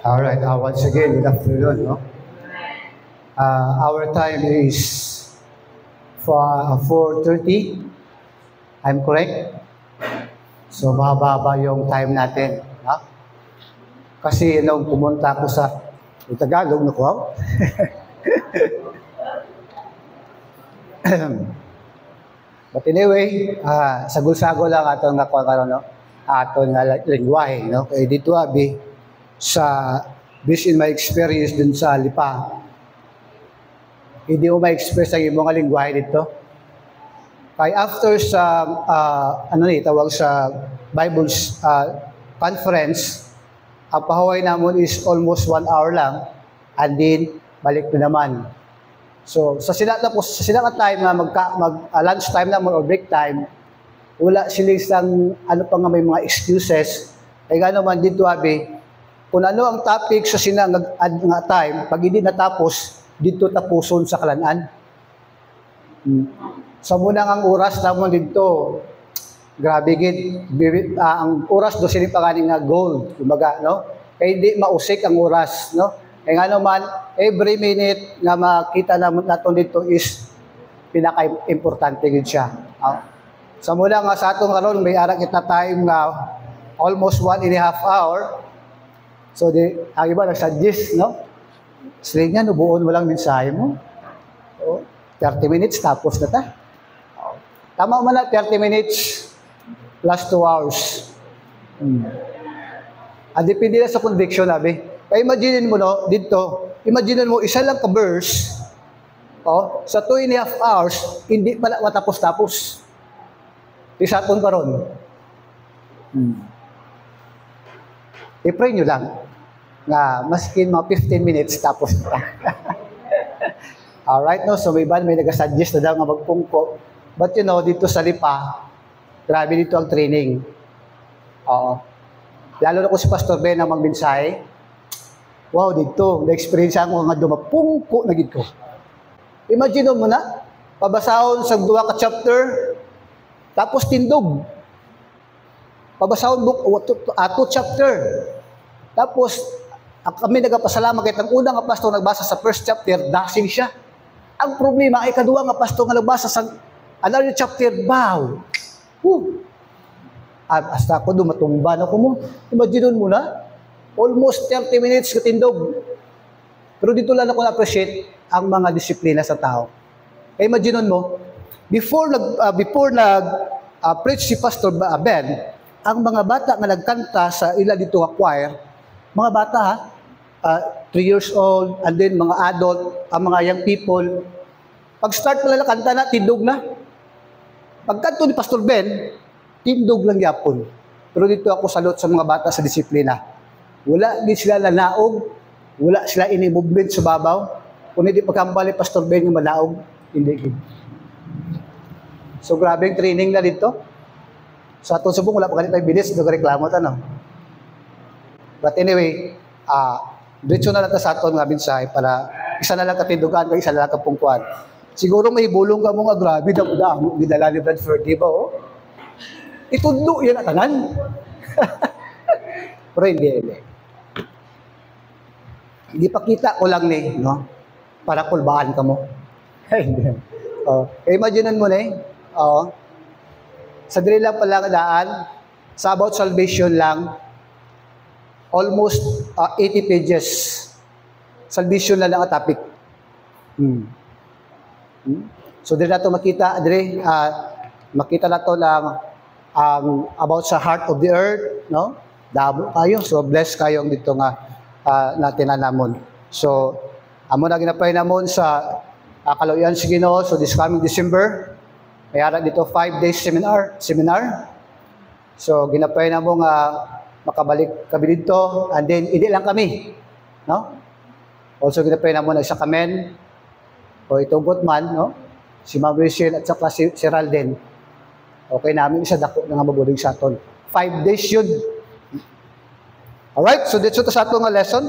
All right, once again, good afternoon. No? Our time is for 4:30. I'm correct? So, mahaba yung time natin. No? Kasi nung pumunta ako sa Tagalog, nakuha. But anyway, sagol-sagol lang atong nakuha karon, no? Atong lingwahe, no? Kaya dito abi sa based in my experience dun sa Lipa, hindi mo ma-express ang imong lingwahe dito. Kaya after sa tawag sa Bible conference, ang pahuway namon is almost 1 hour lang, and then balik na naman. So sa sila ka time na lunch time naman or break time, wala sila isang may mga excuses. Kaya gano man dito abi, kung ano ang topic sa sila nga time, pag hindi natapos, dito tapuson sa kalanan. Sa munang ang oras namon dito, grabe gid, ang oras do sila pangani nga gold, kumbaga, no? Kaya hindi mausik ang oras, no? Kaya nga naman, every minute nga makita natin dito is pinaka-importante gid siya. Sa muna nga sa atong karon may ara kita time nga almost 1.5 hour. So ang iba nag-suggest, no? Sling nga, nubuon mo lang mensahe mo. 30 minutes tapos na ta. Tama man na 30 minutes plus 2 hours. Depende na sa conviction nabi. Kaya imagine mo, no, dito, imagine mo, isa lang ka-verse, sa 2.5 hours, hindi pala matapos-tapos. Isapon pa ron. I-pray nyo lang, nga maskin mga 15 minutes, tapos na. Alright, no, so may nag-suggest na daw nga magpungko. But you know, dito sa Lipa, grabe dito ang training. Lalo na kung si Pastor Ben ang magmensahe, wow, dito, na-experience ako nga dumapungko na gid ko. Imagine mo na, pabasahon sa 2 ka chapter, tapos tindog. Pabasahon book 2 chapter. Tapos, kami nagapasalamat kahit ang unang nga pastor nagbasa sa 1st chapter, dasing siya. Ang problema ay kaduwa nga pastor nga nagbasa sa another chapter, bow. Hasta ako dumatumba na ko mo. Imagine mo na, almost 30 minutes katindog. Pero dito lang ako na-appreciate ang mga disiplina sa tao. Kaya imagine mo, before preach si Pastor Ben, ang mga bata nga nagkanta sa ila dito nga choir, mga bata 3 years old, and then mga adult, ang mga young people, pag start pala kanta na, tindog na. Pagkanto ni Pastor Ben, tindog lang yapon. Pero dito ako salot sa mga bata sa disiplina. Wala din sila lanaog, wala sila ini-movement sa babaw. Kung hindi pagkambali, Pastor Ben yung malaog, hindi. So, grabe yung training na dito. Sa atong subong, wala pa ganit 5 minutes, nag-reklamo ta, no? But anyway, diretso na lang sa aton nga mensahe para isa na lang katindugan, isa na lang kapungkuan. Siguro may bulong ka mo nga, grabe, gidala ni Bradford, di ba, oh? Itudlo yan at tanan. Pero hindi. Hindi pa kita ko lang no? Para kulbaan ka mo. Imagine mo sa dili lang pala daan, sa about salvation lang, almost 80 pages. Salvation lang ang topic. So dili na ito makita, makita na ito lang about sa heart of the earth, no? Damo kayo, so bless kayo dito nga natin namon. So, amo na ginapay namon sa kaluyan sa Ginoo. So, this coming December, may ara dito 5 days seminar. So, ginapay namon makabalik kami dito, and then hindi lang kami, no? Also, ginapay namon sa kamen, o itugot man, no? Si Ma'am Rachel at saka si Ralden. Okay namin isa dako na nga mabulig sa aton. 5 days yun. Alright, so dito sa ato nga lesson,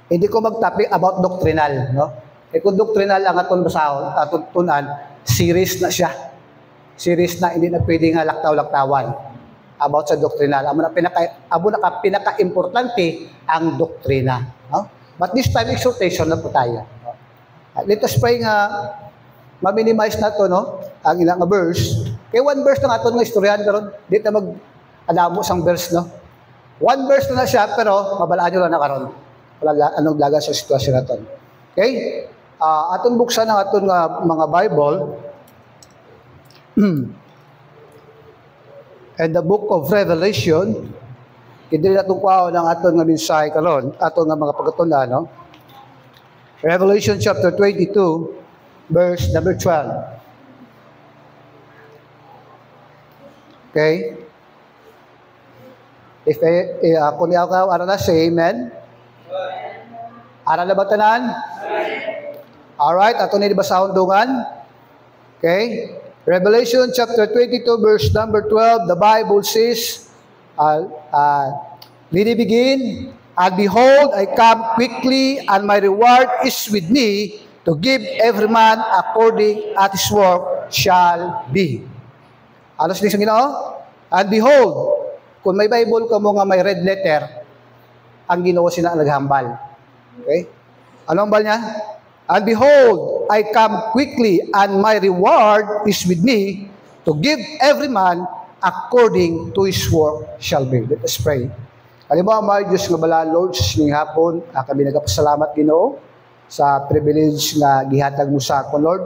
hindi ko mag-topic about doctrinal, no? Kung doctrinal ang aton basahon, aton tunan, series na siya. Series na hindi na pwede nga laktaw-laktawan. about sa doktrinal. Amo na pinaka-importante ang doktrina. No? But this time, exhortation na po tayo. No? Let us pray nga ma-minimize na to, no? Ang ilang verse. Kaya one verse na nga ito nga istoryahan karon. Dito mag-adamo sang verse, no? One verse na siya, pero mabalaan nyo lang na karon. Wala anong laga sa sitwasyon na ito. Okay? Atong buksan ang atong mga Bible. And the book of Revelation, hindi na itong kwao ng atong nga mensahe karon, atong nga mga pagkatula, no? Revelation chapter 22, verse number 12. Okay? If kung ikaw ara na, say amen. Ara na ba tanan? Alright, ato ni ba sa hundungan? Okay? Revelation chapter 22, verse number 12, the Bible says, let it begin, and behold, I come quickly, and my reward is with me, to give every man according at his work shall be. Ano siya Ginoo? And behold, kung may Bible ka mo nga may red letter, ang Ginoo sina naghambal. Okay? Ano ang bal niya? And behold, I come quickly, and my reward is with me, to give every man according to his work shall be. Let us pray. Alam mo, my Diyos nga bala, Lord, sa sining hapon, kami nagpasalamat Ginoo sa privilege nga gihatag mo sa ako, Lord.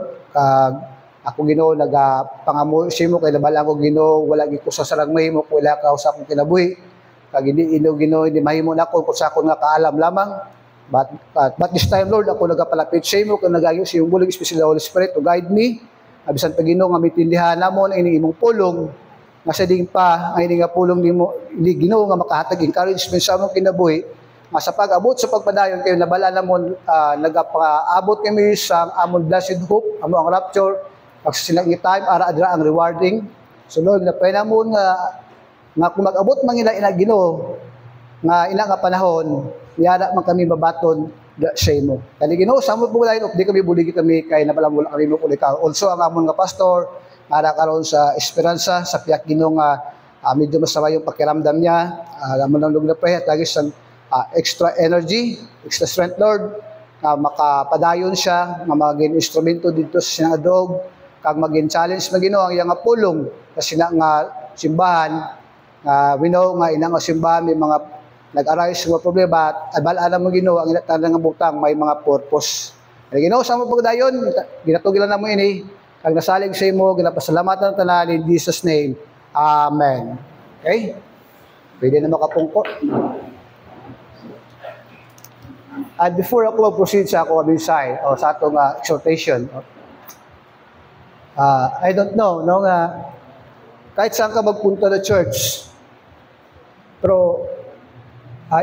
Ako Ginoo nagapangamuyo sa imo kay nabala ko Ginoo wala gyud ko sa sarang mahimo ko wala ka sa akong kinabuhi. Kag hindi Ginoo hindi mahimo na ko sa akong nga kaalam lamang. But this time, Lord, ako nagapalapit sa imo kung nagayo sa iyong bulig special Holy Spirit to guide me. Abisan pa Ginoo nga mitindihan namon ini imong pulong nga sa ding pa ang ini nga pulong nimo Ginoo nga makahatag encouragement sa among kinabuhi. Nga sa pag-abot sa pagpadayon kayo nabala namon nagapaabot kami sa among blessed hope, amo ang rapture. Pag silang time ara adra ang rewarding. So Lord, napay namon nga kung mag-abot man ina Ginoo nga ina nga panahon, yara man kami babaton sa imo. Kani Ginoo sa among puglayon di kami buligi kami kay napalamula kami mo ikaw. Also ang amon nga pastor ara karon sa Esperanza sa piyak Ginoo nga medyo masama yung pakiramdam niya. Amon nang lugna pray at agis extra energy, extra strength, Lord, makapadayon siya, nga maging instrumento dito sa sinang adog, kag maging challenge na Ginoo ang iyang pulong sa sinang nga simbahan. We know nga inang simbahan may mga nag-arise nga problema at balaan mo Ginoo ang inatanda nga butang may mga purpose. Ginoo sa mo pagdayon, ginatugilan namo ini, kag nasalig sa imo, ginapasalamatan tanan in Jesus name. Amen. Okay? Pwede na makapungko. And before ako proceed sa ako mensahe o sa atong exhortation, I don't know, no, kahit saan ka magpunta na church, pero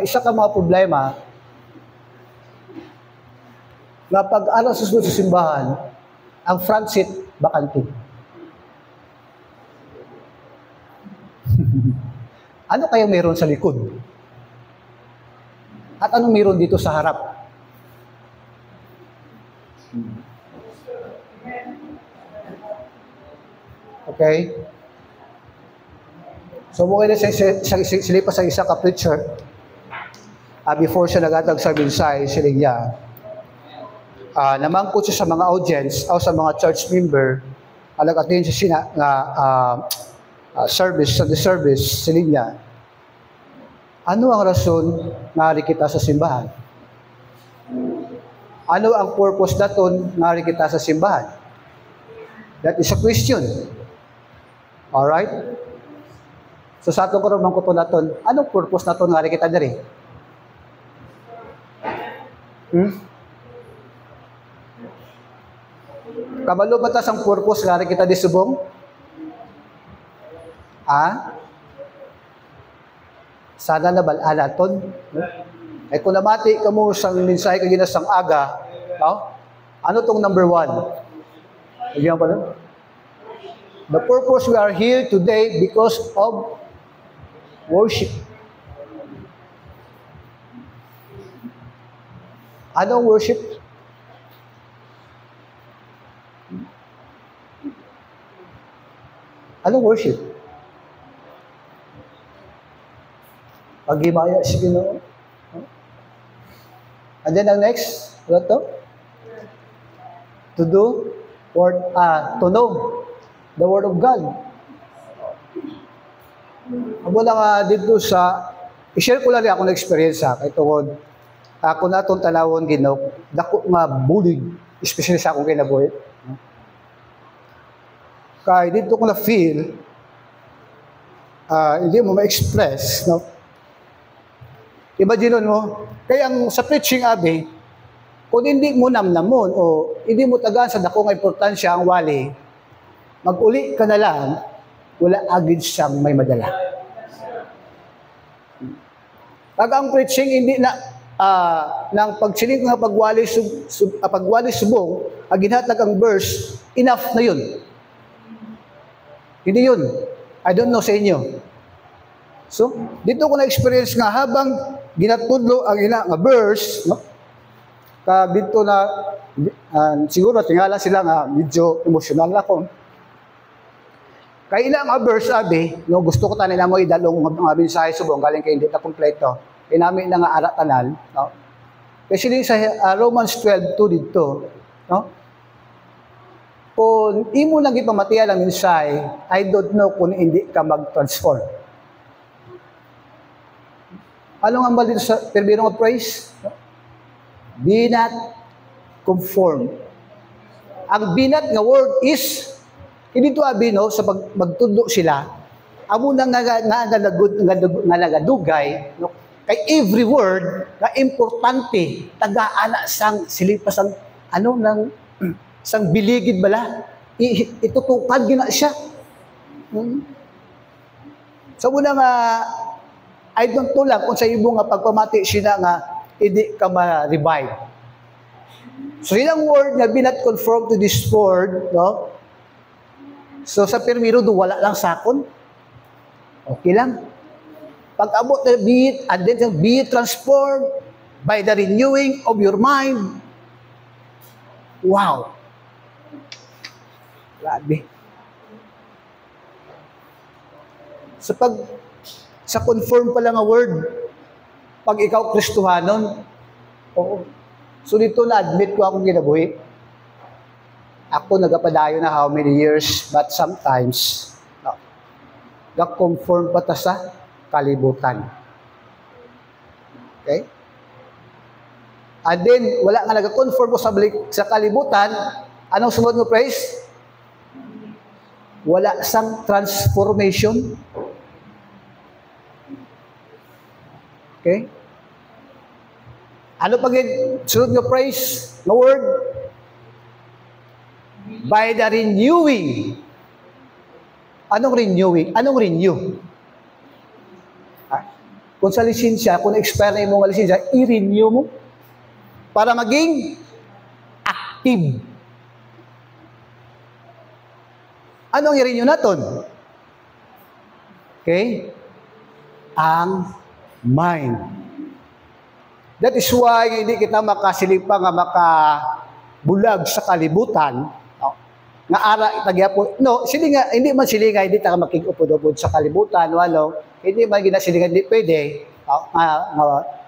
isa ka mga problema na pag sa susunod sa simbahan, ang front seat bakante. Ano kayang meron sa likod? At anong meron dito sa harap? Okay? So, mukha na silipa sa isa ka preacher. Before siya nagatag sa mensahe, siling niya, namangkot siya sa mga audience o sa mga church member, alag-atin siya service, sa the service, siling niya, ano ang rason nga kita sa simbahan? Ano ang purpose naton nga kita sa simbahan? That is a question. Alright? So sa atong karon mangkuto naton, anong purpose naton nga kita diri? Kabalo ba tas ang purpose nga kita di subong? Sana na balanaton. Ay kung namati ka mo sa mensahe ka ginasang aga, no? Ano tong number 1? Nagyan pa lang. The purpose we are here today because of worship. Anong worship? Anong worship? Paghimaya si Ginoo. And then ang next, ano to? To do, to know the Word of God. Amo lang dito sa, i-share ko lang ako ng experience kay tungod, ako na itong tanawon Ginoo, dako nga bulig, especially sa akong kinabuhi. Kaya dito ko na-feel, hindi mo ma-express, no? Imagine mo, kaya ang sa preaching abi, kung hindi mo namnamon o hindi mo tagaan sa dako nga importansya ang wali, mag-uli ka na lang, wala agad siyang may madala. Pag ang preaching hindi na ng pagsiling nga pagwali subong, ang ginhatag ang verse, enough na yun. Hindi yun. I don't know sa inyo. So, dito ko na-experience nga habang ginatudlo ang ina nga verse, no? Dito na, siguro tingala sila nga medyo emotional ako. Kaya ilang nga verse abi, no, gusto ko tanin mo idalong mga mensahe subong galing kay hindi ta kompleto. Inami na nga ara tanan, no? Kasi din sa Romans 12:2 dito, no? Kung imo lang ipamatiya lang mensahe, I don't know kung hindi ka mag-transform. Ano nga ba dito sa Perbirong of Praise? No? Be not conformed. Ang be not nga word is hindi to abi no sa magtudlo sila. Amo nang nagadugay no kay every word na importante taga-ana sang silipas ang ano nang sang biligid bala itutukad gina siya. So muna nga I don't know lang kung sa imo nga pagpamati siya nga hindi ka ma-revive. So ilang word nga be not conformed to this word, no? So sa permiro do wala lang sakon. Okay lang. Pag-abot na be it, and then be transformed by the renewing of your mind. Wow. Grabe. Sa conform pa lang nga word, pag ikaw Kristohanon, oo. So dito na-admit ko akong ginabuhi. Ako nagapadayo na how many years, but sometimes, no, nag-conform pa ta sa kalibutan. Okay? And then, wala nga nag-conform mo sa kalibutan, anong sunod mo, praise? Wala sang transformation. Okay? Ano pag sunod nga praise? No word? By the renewing. Anong renewing? Anong renew? Kung sa lisensya, kung na-expire na yung mga lisensya, i-renew mo para maging active. Anong i-renew natin? Okay? Ang mind. That is why hindi kita makasilipa nga makabulag sa kalibutan. Nga ara itagyapo. No, silinga, hindi man silinga, hindi ta makikupod-upod sa kalibutan, walo. Hindi man ginasilinga, hindi pwede.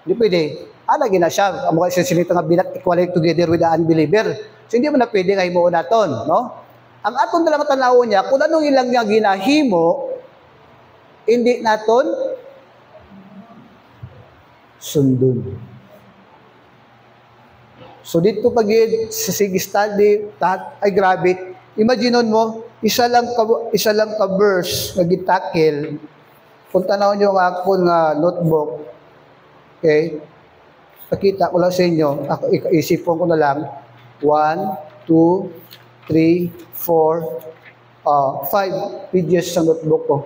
Hindi pwede. Ala gina siya, amo kasi silita nga binat equally together with the unbeliever. So hindi man na pwede nga himuon naton, no? Ang aton dalang tanawon niya, kung anong ilang nga ginahimo, hindi naton sundon. So dito pag sa sige study, ay grabe. Imagine mo, isa lang ka verse nga gitakil. Kung tanawon niyo nga ako nga notebook, okay? Pakita ko lang sa inyo, ako isipon ko na lang, 1, 2, 3, 4, 5 pages sa notebook ko.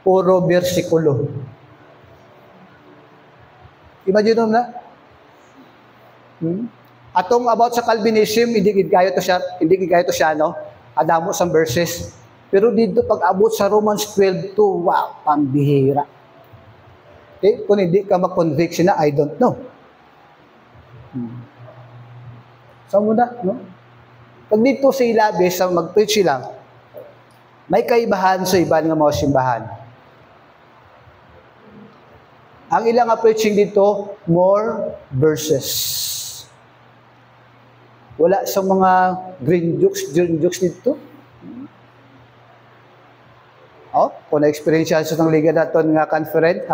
Puro versikulo. Imagine mo na? Atong about sa Calvinism, hindi gayo to siya, no? Adamo sa verses. Pero dito pag abot sa Romans 12:2, wow, pambihira. Okay? Kung hindi ka ma-convict na, I don't know. So muna, no? Pag dito sa ilabi, sa mag-preach sila, may kaibahan sa iba nga mga simbahan. Ang ilang preaching dito, more verses. Wala sa mga green jokes dito. Oh, kung na-experience yan sa liga natin nga conference,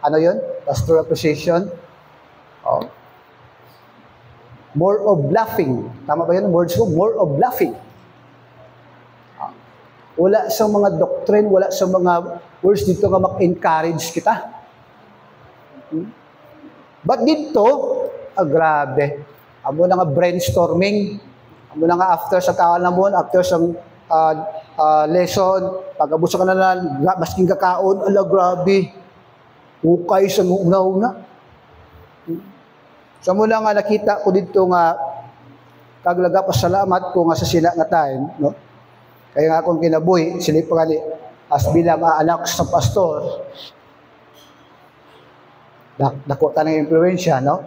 ano yun? Pastor Appreciation. Oh. More of laughing. Tama ba yun? Words ko, more of laughing. Wala sa mga doctrine, wala sa mga words dito nga mag-encourage kita. But dito, grabe. Amo na nga brainstorming. Amo na nga after sa kaanamon, after sa lesson, pag-abuso ka na masking kakaon, ala grabe. Ukay sa una-una. So mula nga nakita ko dito nga kaglaga pa salamat ko nga sa sila nga time, no? Kaya nga akong kinabuhi, sila pa gali, as bilang anak sa pastor, dako ta ng impluensya, no?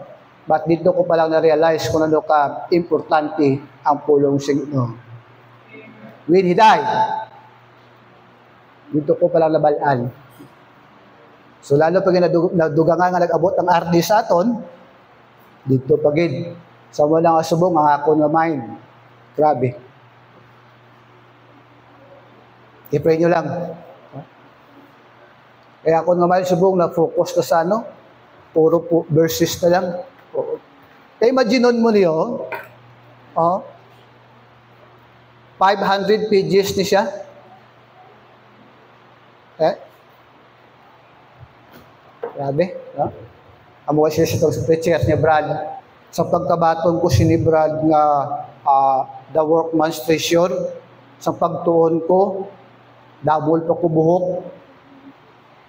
But dito ko palang na-realize kung ano ka importante ang pulong sa Ginoo. When He died, dito ko palang nabalaan. So lalo pag nadugangan nga nag-abot ang RD sa aton, dito pagid. Sa mo lang asubong ang ako na mind. Grabe. I-pray nyo lang. Kaya ako naman subong na-focus ka sa ano, puro verses na lang. Kaya imagine mo niyo, 500 pages ni siya. Grabe. No? Amo siya sa preacher niya, Brad. Sa pagkabaton ko si ni Brad nga the workman's treasure. Sa pagtuon ko, double pa ko buhok.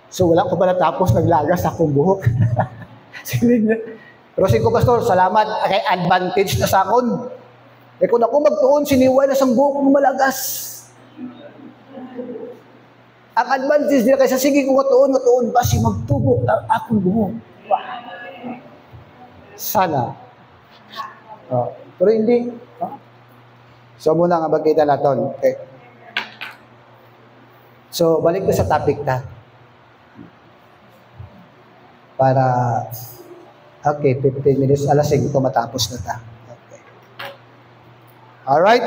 So wala ko pa natapos, naglagas akong buhok. Pero ko, Pastor, salamat kay advantage na sa akon. Eh kung ako magtuon, siniway na sang buhok mo malagas. Ang advantage nila kaysa sige kung matuon, basi magtubok ang akong buhok. Sana. Pero hindi. So muna nga magkita natin. Okay. So, balik na sa topic na. Para, okay, 15 minutes, alas 5 matapos na ta. Okay. Alright?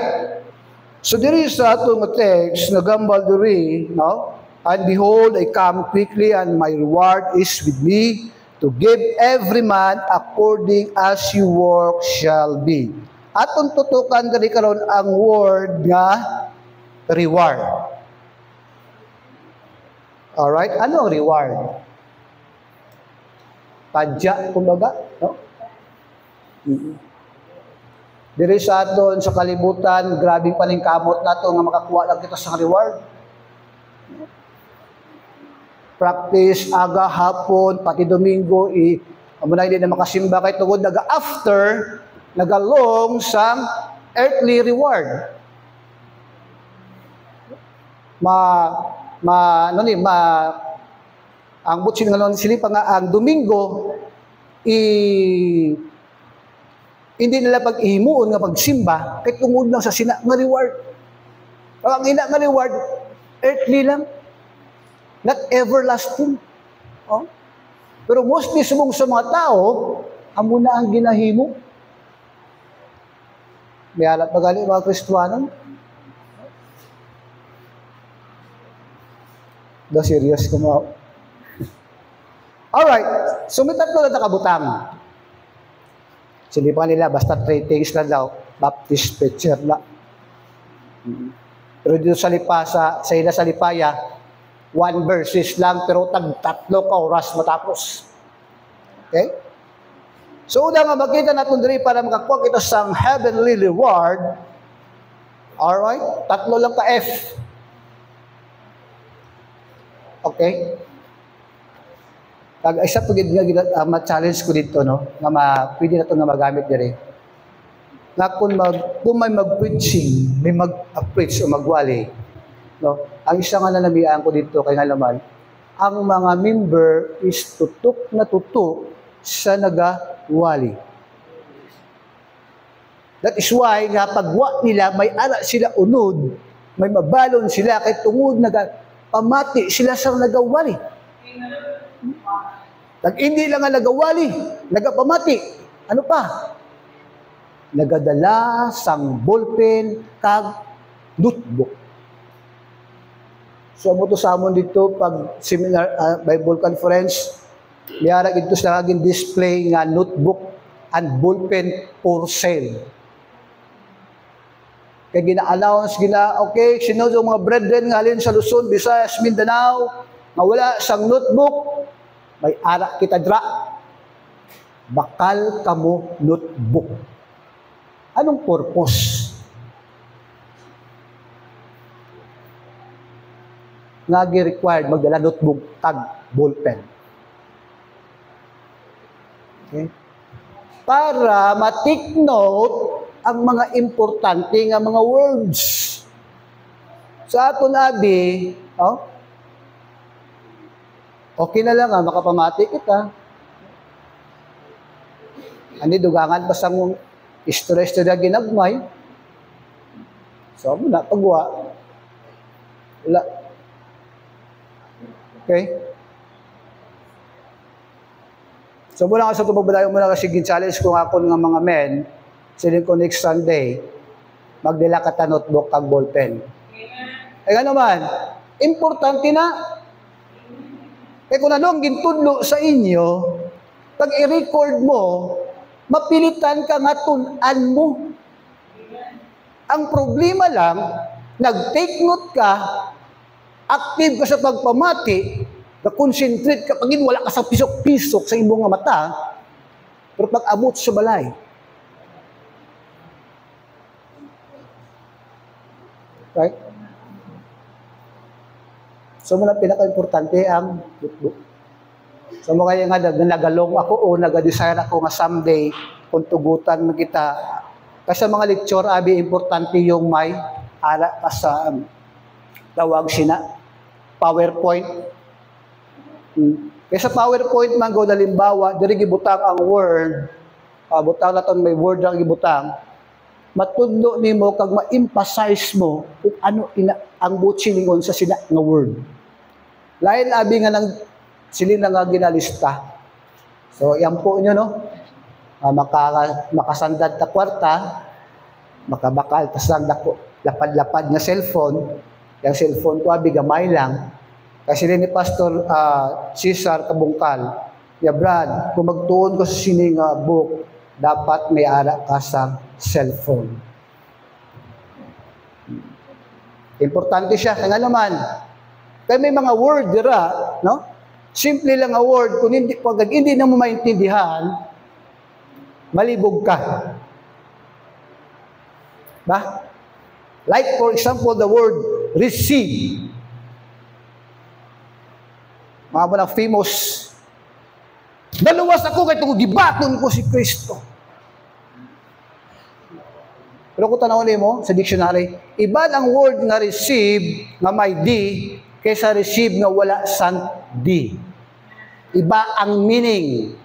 So, there is atong text, nagambal diri, no? And behold, I come quickly, and my reward is with me, to give every man according as your work shall be. Atong tutukan diri karon ang word nga reward. Alright? Ano ang reward? Padya, kumbaga, no? Diri sa aton sa kalibutan, grabing paningkamot nato nga makakuha lang kita sa reward. Practice, aga, hapon, pati Domingo, amo na hindi na makasimba kay tungod after, nagalong sa earthly reward. Ang butsin nga silipa nga ang Domingo hindi nila pag-ihimuon nga pagsimba kay tungod lang sa sina nga reward. Ang ina nga reward earthly lang, not everlasting. Pero mostly sumong sa mga tao amo na ang ginahimo. May alat pagali mga Kristiyano. Do serious ko mo. Alright, so may tatlo na nakabutang. Silipan nila, basta 3 things lang daw. Baptist preacher na. Pero dito sa ila sa Lipaya, 1 verses lang, pero tatlo ka oras matapos. Okay? So una nga makita natin diri para makakuha kita sa heavenly reward. Alright? Tatlo lang ka F. Okay? Isa pagid nga ma-challenge ko dito, no, nga pwede na ito nga magamit diri. Na kung may mag-preaching, may mag-preach o magwali, no, ang isa nga nalamian ko dito kay ngalaman, ang mga member is tutok na tutok sa nagawali. That is why nga pagwa nila, may ara sila unod, may mabalon sila kay tungod pamati sila sa nagawali. Hindi lang nga nagawali, nagapamati. Ano pa? Nagadala sang ballpen kag notebook. So mo to sa amon dito pag seminar Bible conference, liyara ito sa naging display nga notebook and ballpen for sale. Kaya gina-announce, okay, sino yung mga brethren nga halin sa Luzon, Visayas, Mindanao, nga wala sang notebook, may ara kita dra. Bakal kamo notebook. Anong purpose? Nga required magdala notebook tag ballpen. Okay? Para ma-take note ang mga importante nga mga words. Sa aton abi, okay na lang makapamati kita. Ani dugangan pa sa mong istorya ginagmay. So, muna pagwa. Wala. Okay? So, muna ka sa tumagbalayong muna kasi challenge ko ako ng mga men, silin ko next Sunday, magdala ka ta notebook kag ballpen. Eh nga naman, importante na. Kaya kung ano ang gintudlo sa inyo, pag i-record mo, mapilitan ka nga tunan mo. Ang problema lang, nag-take note ka, active ka sa pagpamati, na-concentrate ka, pagin wala ka sa pisok-pisok sa imong nga mata, pero pag abot sa balay. Right? So, muna pinaka-importante ang notebook. So, mga nga nagalong ako o naga-desire ako nga someday kung tugutan mo kita. Kasi mga lecture, abi, importante yung may ara ka sa tawag sina PowerPoint. Kaya sa PowerPoint man go dalimbawa, diri gibutang ang word, butang naton may word ang gibutang, matudlo nimo kag ma-emphasize mo kung ano ang butsilingon sa sina nga word. Lain abi nga nang silin nga ginalista. So yan po inyo no. Makasandad ta kwarta, makabakal ta sang lapad-lapad nga cellphone. Yung cellphone ko abi gamay lang. Kasi rin ni Pastor Cesar Kabungkal, ya Brad, kung magtuon ko sa sining book, dapat may ara ka sa cellphone. Importante siya. Kaya naman, kaya may mga word dira, no? Simple lang a word, kung hindi na mo maintindihan, malibog ka. Ba? Like for example, the word receive. Mga mo ng famous, naluwas ako kay itong gibaton ko si Kristo. Pero kung tanawin mo sa dictionary, iba ang word nga receive nga may D kaysa receive nga wala sang D. Iba ang meaning.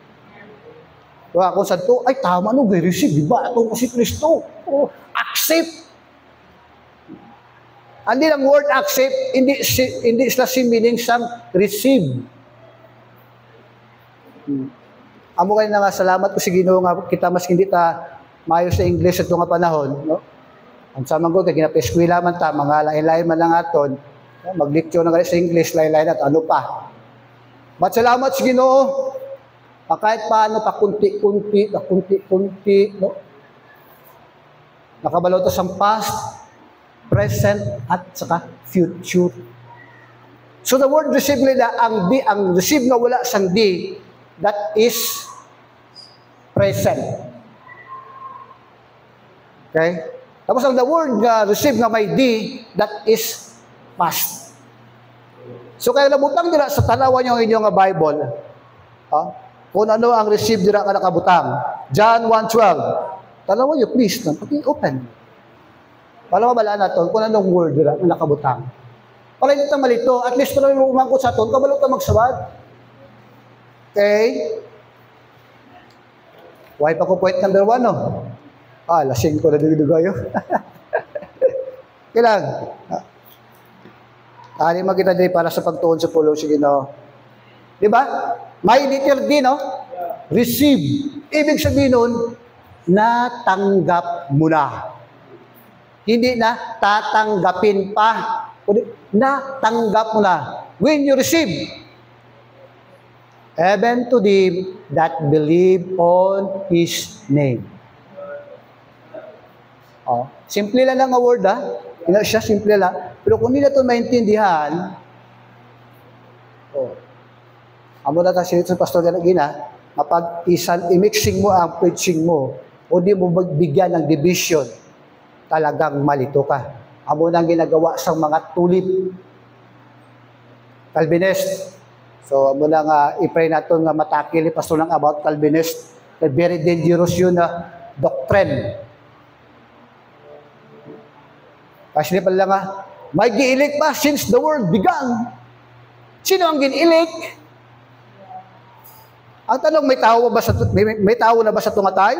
Kung ako sa to, ay tama no, receive, diba? Ito ko si Kristo. Oh, accept. Hindi ang word accept, hindi sila si meaning sang receive. Amo kayo na nga, salamat ko si Ginoo nga kita mas hindi ta mayo sa English ito nga panahon. No? Ang sama ko, kaya ginapeskwila man ta, mga lain-lain man lang aton, mag-lecture na kayo sa English, lain-lain at ano pa. But salamat si Ginoo, kahit paano, pakunti-kunti, no? Nakabalaw to sa past, present, at saka future. So the word receive nila, ang receive nga wala sang D, that is present. Okay? Tapos ang the word nga receive nga may D, that is past. So kaya nabutang dira sa tanawan nyo ang inyong Bible, kung ano ang receive dira ka nakabutang. John 1:12. Tanawan nyo, please, paki-open. Para mabala na ito, kung anong word nila na nakabutang. Para hindi ito malito, at least para umangkot sa ito, kabalo ito magsawad. Okay? Why pa ko point number 1, no? Lasing ko na dugayo. Kailang. Ari magkita din para sa pagtuon sa pulo. Sige, no? Di ba? May letter D, no? Receive. Ibig sabihin nun, natanggap mo na. Hindi na tatanggapin pa. Kundi natanggap mo na. When you receive, even to them that believe on His name. Oh, simple lang ang word, ha? Hindi siya simple lang. Pero kung hindi na ito maintindihan, amo na tayo sa pastor Galagina, kapag i-mixing mo ang preaching mo, o di mo bigyan ng division, talagang malito ka. Amo nang ginagawa sa mga tulip. Calvinist. So, amo na nga, i-pray natin nga matakili pastor lang about Calvinist. Very dangerous yun na doctrine. Kasi pala nga, may giilik pa since the world began. Sino ang ginilik? Ang tanong, may tao ba sa may tao na ba sa tungatay?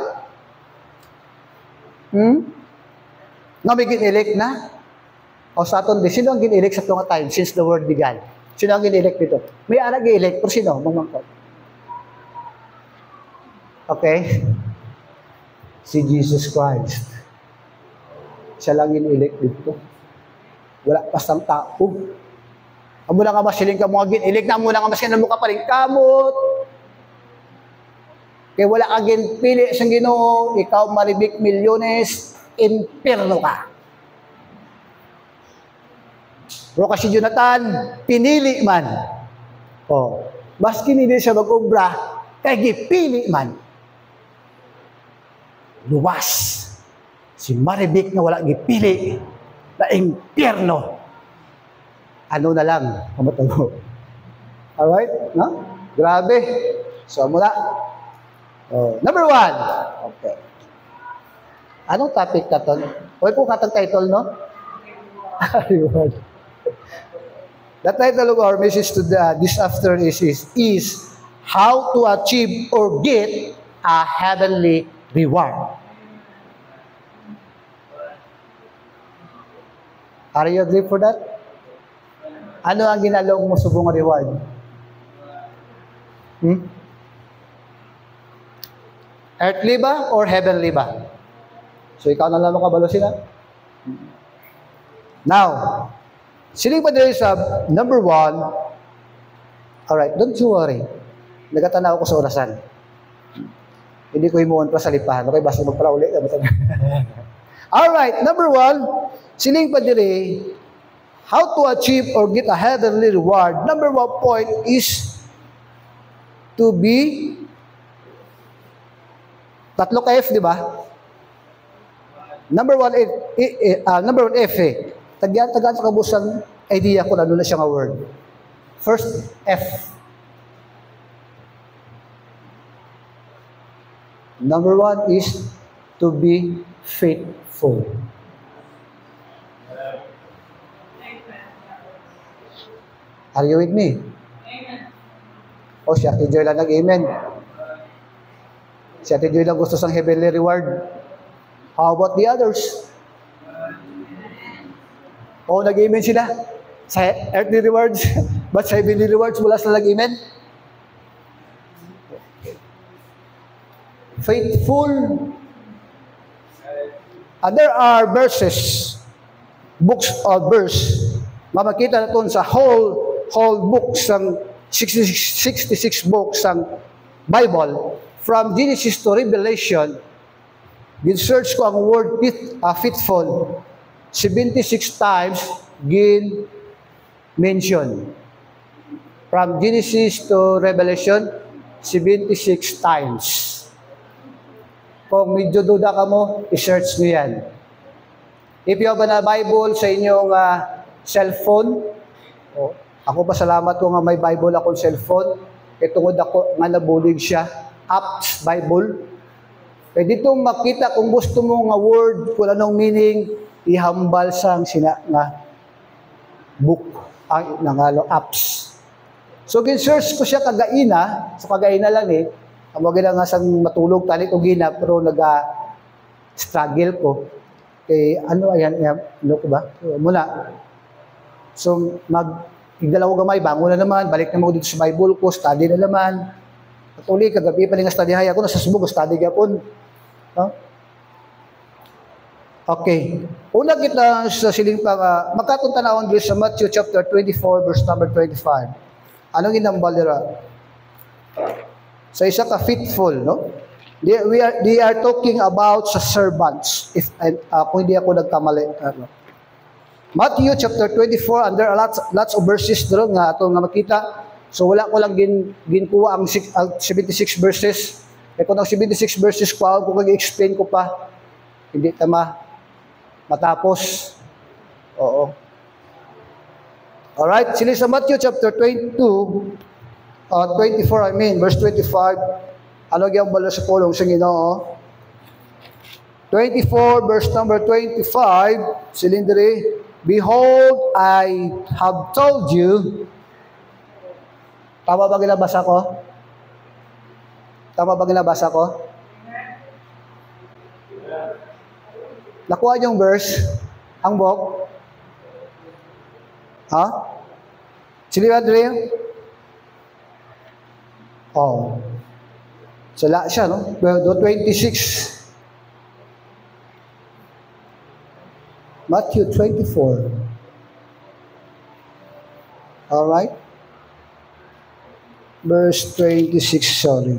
Nga may ginilik na? O sa aton, sino ang ginilik sa tungatay since the world began? Sino ang ginilik dito? May anak ginilik, pero sino? Mamangkot. Okay? Si Jesus Christ. Siya lang ginilik dito. Wala pasang tao. Amo na nga masiling ka mga ginilik na, amo na nga masiling mo ka pa rin kamot. Kaya wala kang ginpili sa Ginoo, ikaw maribik milyones, impierno ka. Pero kasi Jonathan, pinili man. Oh, maski hindi siya mag-ubra, kaya gipili man. Luwas. Si Maribik na wala gipili na impierno. Ano na lang, kamatago. Alright? No? Grabe. So, mula. Number 1. Okay. Anong topic na to? Huwag po katang title, no? The title of our message to this afternoon is How to Achieve or Get a Heavenly Reward. Are you agree for that? Ano ang ginalong mo subong reward? Earthly ba or heavenly ba? So ikaw na lang makabalo sila. Now, siling pa din sa number 1. Alright, don't you worry. Nagatanaw ko sa orasan. Hindi ko himuon pa sa lipahan. Okay, basta magparauli. Alright, number 1, siling pa din how to achieve or get a heavenly reward. Number 1 point is to be tatlo ka F, di ba? Number 1 F eh. Tagaan sa kabusang idea ko na doon na siya nga word. First F. Number 1 is to be faithful. Are you with me? Amen. O si Ate Joy lang nag-amen. Si Ate Joy lang gusto sang heavenly reward. How about the others? O nag-amen sila sa earthly rewards, but sa heavenly rewards wala sila nag-amen. Faithful. There are verses, books of verse, makikita natin sa whole books ng 66 books ng Bible, from Genesis to Revelation. Gin-search ko ang word faithful 76 times gin-mention. From Genesis to Revelation 76 times. Kung medyo duda ka mo, i-search nyo yan. If you have a Bible sa inyong cellphone, ako pasalamat ko nga may Bible akong cellphone, kaya tungod ako nga nabulig siya, Apps Bible. Kaya dito makita kung gusto mo nga word, kung anong meaning, ihambal sang nga book, ang nangalo apps. So, gin-search ko siya kagaina, so kagaina lang eh, ang mga nga sang matulog tali ko gina, pero struggle ko. Kaya ano, ayan, ano ko ba? Muna. So, Igdalaw gamay, bango na naman, balik na mo dito sa Bible ko, study na naman. At uli, kagabi pa rin nga study hay ako, nasa subog, study gapon. No? Okay. Una kita sa siling pa, magkatong tanawang Diyos sa Matthew chapter 24, verse number 25. Anong inambal nila? Sa isa ka faithful, no? They are talking about sa servants. If kung hindi ako nagkamali. Matthew chapter 24, and there are lots of verses doon nga ato nga makita. So wala ko lang ginkuha ang 76 verses. E kung ang 76 verses ko kag-explain ko pa, hindi tama matapos. Oo. Alright, sila sa Matthew chapter 24, verse 25. Ano gyang bala sa pulong sa Ginoo? 24 verse number 25, silindri, behold, I have told you. Tama ba ginabasa ko? Tama ba ginabasa ko? Nakuha yung verse? Ang book? Ha? Sili ba, Dre? Oh. Sala siya, no? 26. Matthew 24. Alright? Verse 26, sorry.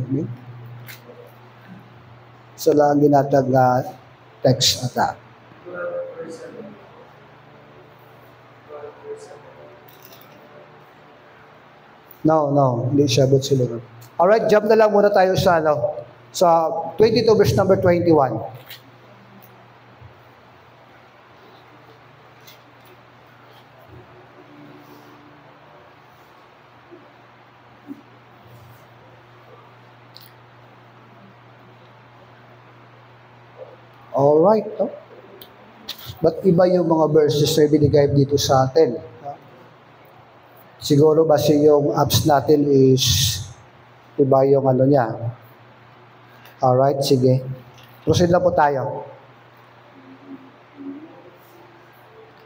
Sala ang ginatag na text ata. No, hindi siya but sila. Alright, jump na lang muna tayo sa sa 22 verse number 21. Alright, no? But iba yung mga verses na binigay dito sa atin. Siguro base yung apps natin is iba yung ano niya. Alright, sige. Proceed na po tayo.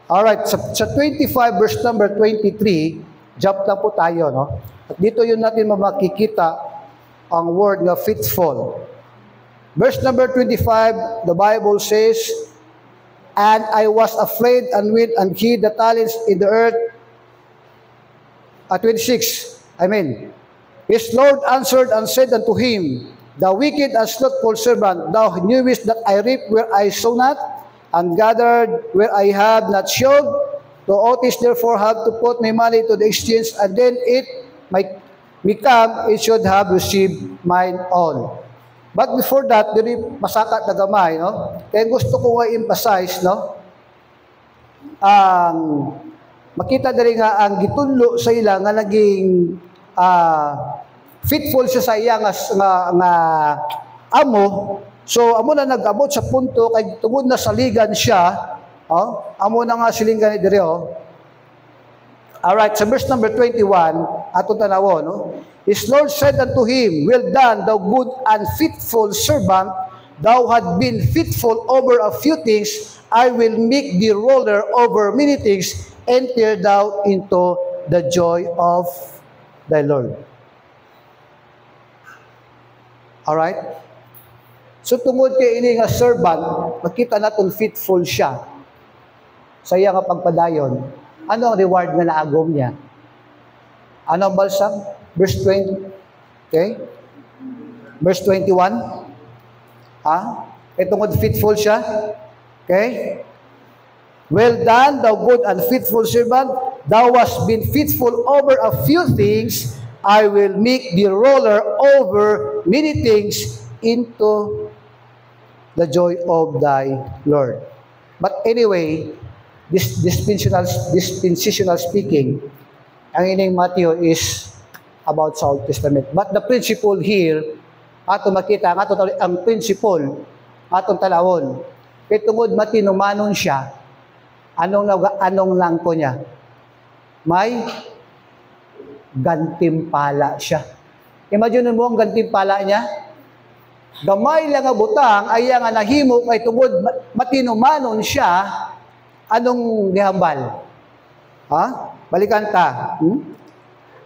Alright, sa 25 verse number 23, jump na po tayo, no? At dito yun natin makikita ang word na faithful. Verse number 25, the Bible says, and I was afraid and wind and hid the talents in the earth. 26, his Lord answered and said unto him, the wicked and slothful servant, thou knewest that I reap where I sow not, and gathered where I have not sowed. To oughtest therefore have to put my money to the exchange, and then it might become, it should have received mine all. But before that, dili masakat na gamay, no? Kaya gusto ko i-emphasize, no? Makita diri nga ang gitunlo sa ila nga naging faithful siya sa iya nga amo. So amo na nag-abot sa punto kay tungod na saligan siya, amo na nga silingan ni diri. Alright, sa verse number 21, ato tanawon, no? His Lord said unto him, well done, thou good and faithful servant, thou had been faithful over a few things, I will make thee ruler over many things, enter thou into the joy of thy Lord. Alright? So tungod kay ini nga servant, makita natin faithful siya sa iya nga pagpadayon. Ano ang reward nga naagom niya? Ano ang balsam? Verse 20. Okay? Verse 21. Tungod faithful siya. Okay? Well done, thou good and faithful servant. Thou hast been faithful over a few things. I will make thee ruler over many things into the joy of thy Lord. But anyway, this dispensational speaking, ang ining Matthew is about sa Old Testament. But the principle here, ato makita, ang principle, atong talawon, kay tungod matinumanon siya, anong lang ko niya? May gantimpala siya. Imagine mo ang gantimpala niya? Gamay lang nga butang, ay nga nahimo kay tungod matinumanon siya, anong gihambal? Ha? Balikan ta.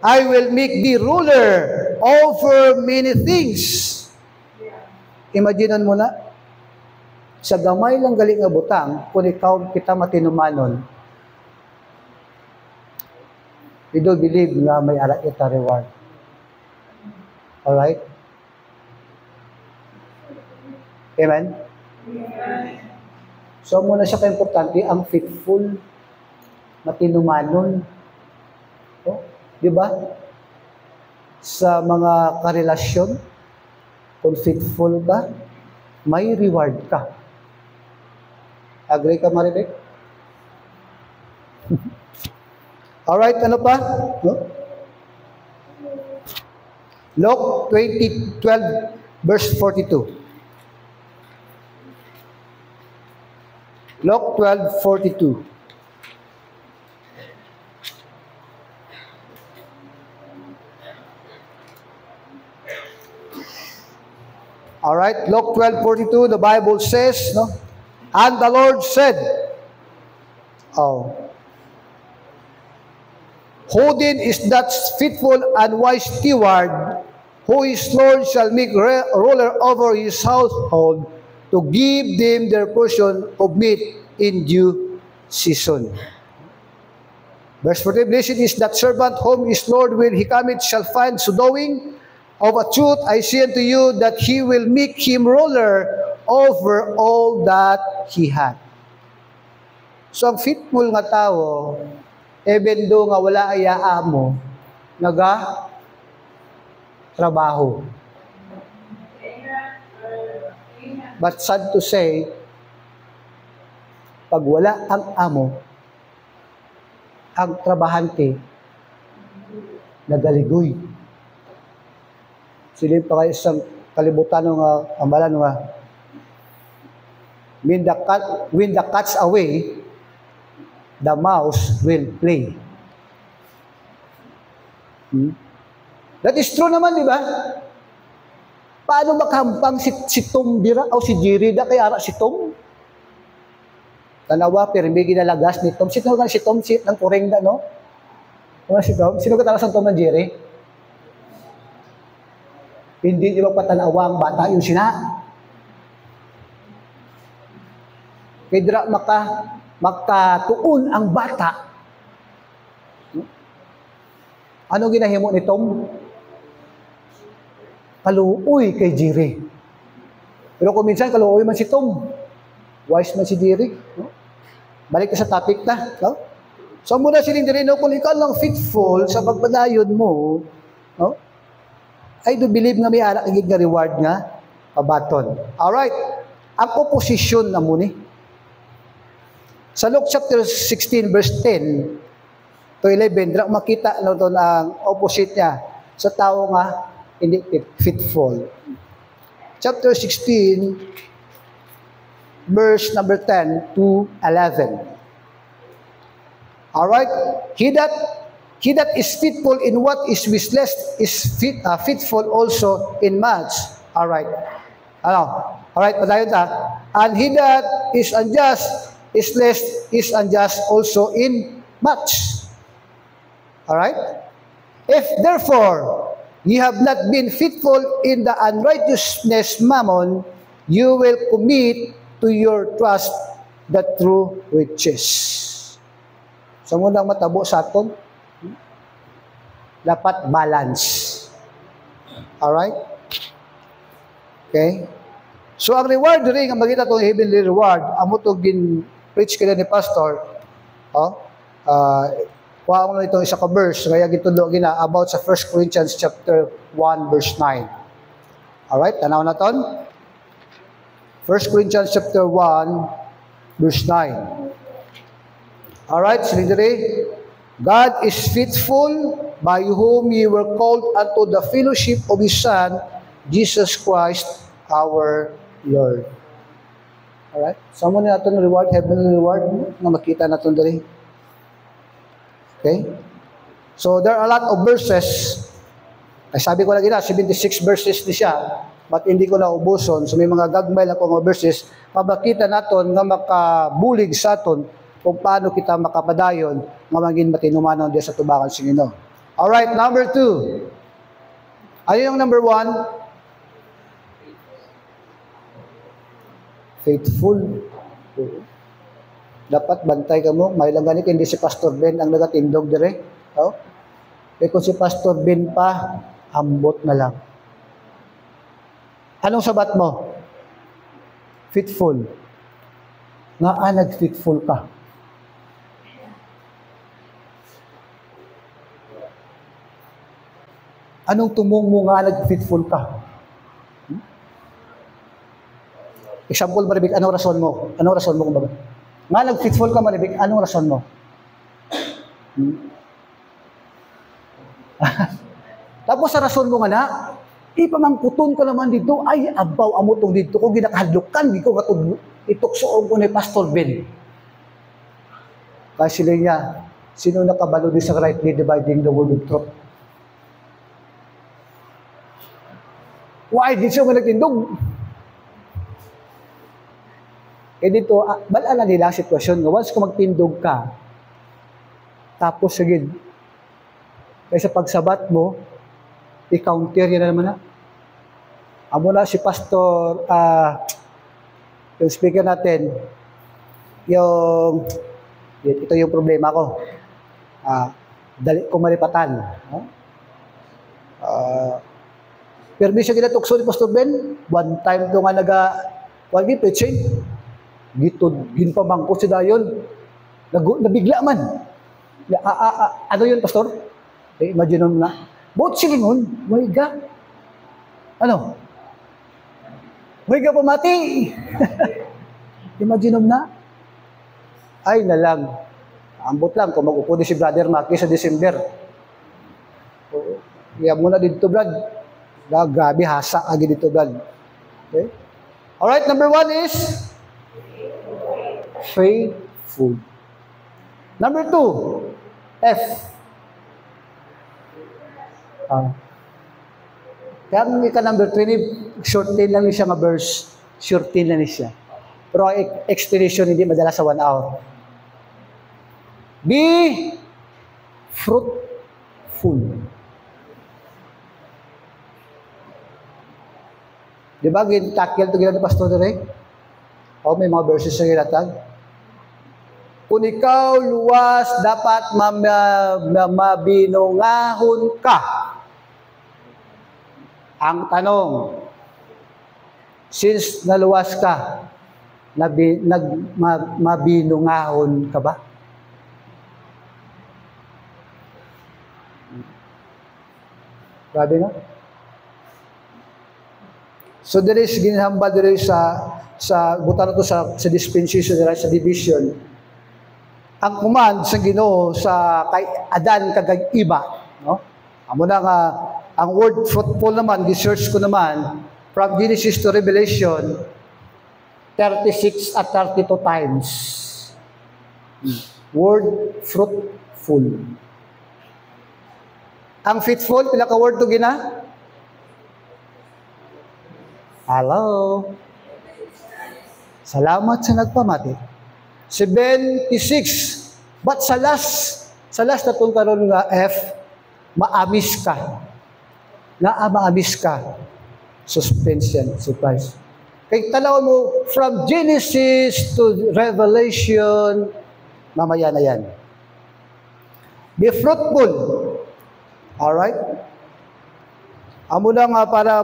I will make thee ruler over many things. Imaginean mo na, sa gamay lang galing nga butang, kung ikaw kita matinumanon, you don't believe nga may ara ita reward. Alright? Amen? So, muna siya ka-importante, ang faithful, matinumanon. Oh, di ba? Sa mga karelasyon, kung faithful ka, may reward ka. Agree ka, Maribek? Alright, ano pa? No? Luke 20:12, verse 42. Luke 12:42. All right, Luke 12:42, the Bible says, no? And the Lord said, who then is that faithful and wise steward, who his Lord shall make ruler over his household, to give them their portion of meat in due season. Verse 40, blessed is that servant whom his Lord when he cometh shall find so doing. Of a truth I say unto you that he will make him ruler over all that he had. So ang faithful nga tao, even though nga wala ayaa mo, naga trabaho. But sad to say, pag wala ang amo, ang trabahante, nagaligoy. Silip pa kayo isang kalibutan ng amalan nga, when the cat's away, the mouse will play. That is true naman, di ba? Paano makahampang si Tom Bira o si Jerry da kaya si Tom? Tanawa, pero may ginalagas ni Tom. Sino ka si Tom? Ng kureng da, no? Si Tom? Sino ka talaga sa Tom ng Jerry? Hindi di magpatanawa ang bata yung sina. Kaya makatuon ang bata. Ano ginahimo ni Tom? Kaluoy kay Jerry. Pero kung minsan kaluoy man si Tom, wise man si Jerry. No? Balik ka sa topic na. No? So muna siling Jerry, no? Kung ikaw lang faithful sa pagpadayon mo, no? I do believe nga may anak agig nga reward nga kabaton. Alright. Ang opposition na muni. Sa Luke chapter 16 verse 10 to 11, makita na doon ang opposite niya sa tao nga hindi faithful. Chapter 16 verse number 10 to 11. Alright? He that is faithful in what is wishless is faithful also in much. Alright. Alright, padayon ta. And he that is unjust is unjust also in much. Alright? If therefore ye have not been faithful in the unrighteousness mammon, you will commit to your trust the true riches. So munang matabo sa aton, dapat balance. Alright? Okay? So ang reward rin, ang magita itong heavenly reward, amo ito gin-preach kaya ni Pastor, kuha ko na itong isa ka verse, kaya gitulo gina about sa 1 Corinthians chapter 1 verse 9. Alright, tanaw na ton. 1 Corinthians chapter 1 verse 9. Alright, silindiri. God is faithful, by whom ye were called unto the fellowship of His Son, Jesus Christ, our Lord. Alright? So, mo na itong reward, heavenly reward, na makita na itong dali. Okay? So, there are a lot of verses. Ay, sabi ko lagi na, 76 verses di siya, but hindi ko na ubuson. So, may mga gagmay na mga verses, mabakita natin nga makabulig sa aton kung paano kita makapadayon nga maging matinumanon di sa tubangan sa Ginoo. Alright, number 2. Ano yung number 1? Faithful. Dapat bantay ka mo. May lang ganit, hindi si Pastor Ben ang nagatindog dire. Oh? Eh kung si Pastor Ben pa, ambot na lang. Anong sabat mo? Faithful. Nga nag-faithful ka. Anong tumong mo nga nag-faithful ka? Example, Maribig, anong rason mo? Anong rason mo kumbaga? Nga nag-faithful ka, Maribig, anong rason mo? Tapos sa rason mo nga na, ipamangkuton ka naman dito, ay abaw amotong dito, kung ginakahadlukan, di ko katulog, ituksoon ko ni Pastor Ben. Kasi sila niya, sino nakabalo din sa rightly dividing the word of truth? Why? Di siya nga nagtindog. Eh dito, balala nila ang sitwasyon nga once kung magtindog ka, tapos sige, kaysa pagsabat mo, i-counter yan na naman na. Amo na si Pastor, yung speaker natin, ito yung problema ko. Dali ko malipatan. Pero di siya ginatukso ni Pastor Ben, one time ito nga wagi preaching, ginpamangko si Dayon, nabigla man. Ano yun, Pastor? Imagine mo na, buot silingon, my God. Ano? My God, pamati. Imagine mo na, ay na lang, ambot lang, kung mag-upo si Brother Maki sa December. Iyan mo na dito, Brad. Grabe, hasa agi dito, Brad. Okay? Alright, number 1 is faithful. Number 2, F. Kaya ang number 3 ni shorten lang siya nga verse. Shorten lang siya. Pero ang explanation hindi madala sa 1 hour. Be fruitful. Di ba, gintakil ito ginagawa ni Pastor Dere? O, may mga verses na ginatag. Kung ikaw luwas, dapat mabinungahon ka. Ang tanong, since naluwas ka, mabinungahon ka ba? Grabe na. So there is ginhambal there sa buta na to sa dispensation sa division. Ang command sa Ginoo sa kay Adan kag iba, no? Amo na nga ang word fruitful naman gi-search ko naman from Genesis to Revelation 36 at 32 times. Word fruitful. Ang faithful pila ka word to gina? Hello. Salamat sa nagpamati. 76. But sa last na itong karoon nga F, maamis ka. Maamis ka. Suspension, surprise. Kaya tanaw mo, from Genesis to Revelation, mamaya na yan. Be fruitful. Alright? Amo na nga para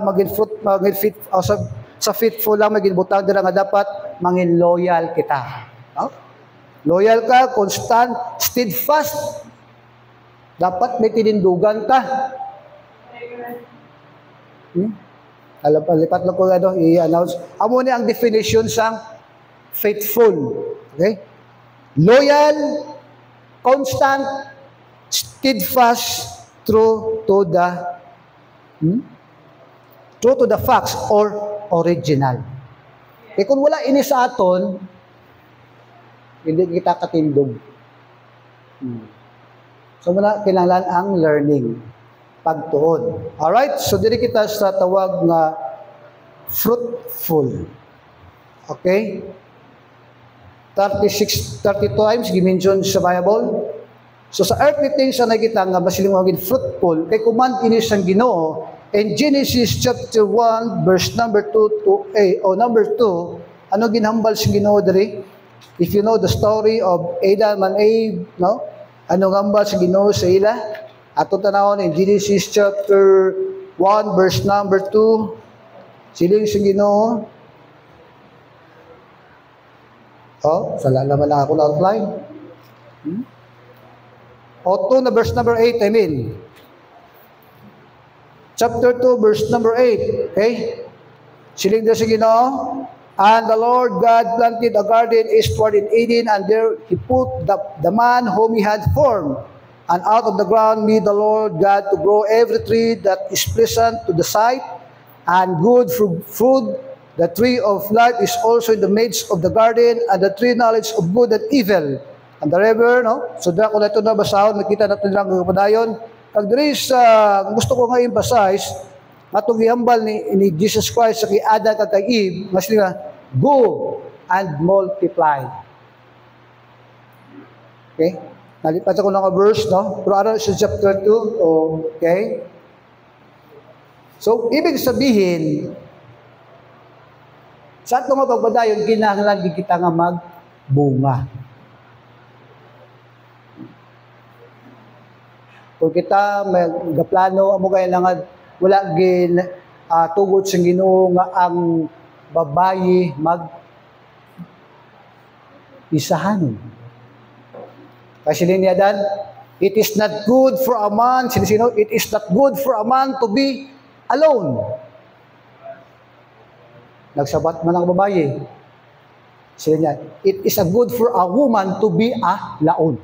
sa faithful lang maging butang dira nga dapat mangin loyal kita. No? Loyal ka, constant, steadfast. Dapat may tinindugan ka. Lipat lang ko i-announce. Amo ni ang definition sang faithful. Okay? Loyal, constant, steadfast, true to the facts or original. E kung wala ini sa aton, hindi kita katindog. So muna kinahanglan ang learning, pagtuon. Alright? So diri kita sa tawag nga fruitful. Okay? 30 times gimension sa Bible. So sa earthly things na nakita nga masiling maging fruitful, kay command ini sang Ginoo in Genesis chapter 1 verse number 2 to number 2, ano ginhambal sa Ginoo diri? If you know the story of Adam and Eve, no? Ano gambal sa Ginoo sa ila? Ato tanawon in Genesis chapter 1 verse number 2. Siling sa Ginoo. Sala naman lang ako na outline. O 2 na verse number 8, I mean. Chapter 2, verse number 8. Okay? Siling na sa Ginoo. And the Lord God planted a garden eastward in Eden, and there he put the man whom he had formed. And out of the ground made the Lord God to grow every tree that is pleasant to the sight, and good for food. The tree of life is also in the midst of the garden, and the tree knowledge of good and evil. And the river, no? So dira ko na ito nabasahon, nakita natin lang ang padayon. Kag diri sa gusto ko nga emphasize, matong gihambal ni Jesus Christ sa kay Adam kag kay Eve, mas nga, go and multiply. Okay? Nalipat ako ng verse, no? Pero ano sa chapter 2, okay? So, ibig sabihin, sa itong pagbadayon, kinahanglan kita nga magbunga. Kung kita magaplano, amo kailangan wala gin tugod sa Ginoo nga ang babayi isahanon. Kasi niya dan, it is not good for a man, sino, it is not good for a man to be alone. Nagsabat man ang babayi. Sila niya, it is a good for a woman to be a laon.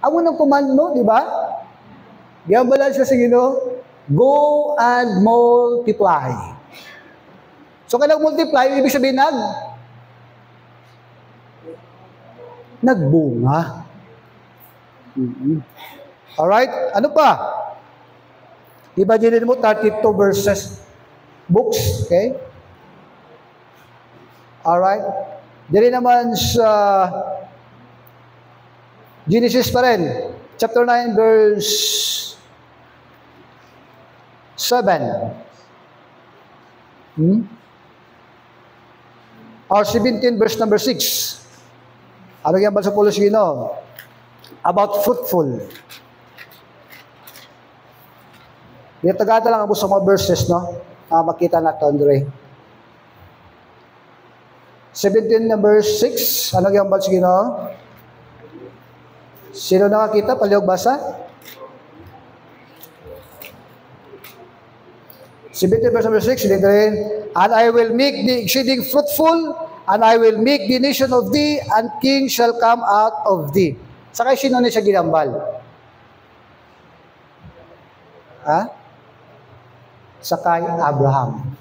Amo ng komando, di ba? Gihambalan siya sa Ginoo, go and multiply. So kaya multiply, ibig sabihin nagbunga. Alright, ano pa? Imagine mo 32 verses books, okay? Alright. Dili naman sa Genesis pa rin, chapter 9 verse 7. Or 17 verse number 6. Ano yan ba sa pulos Ginoo? About fruitful. Itagata lang ako sa mga verses, no? Makita natin, Andre. 17 na verse 6. Ano yan ba sa Ginoo? Sino nakakita? Palihog basa? 17 verse number 6, and I will make thee exceeding fruitful, and I will make the nation of thee, and king shall come out of thee. Sakay sino ni siya ginambal? Sakay Abraham.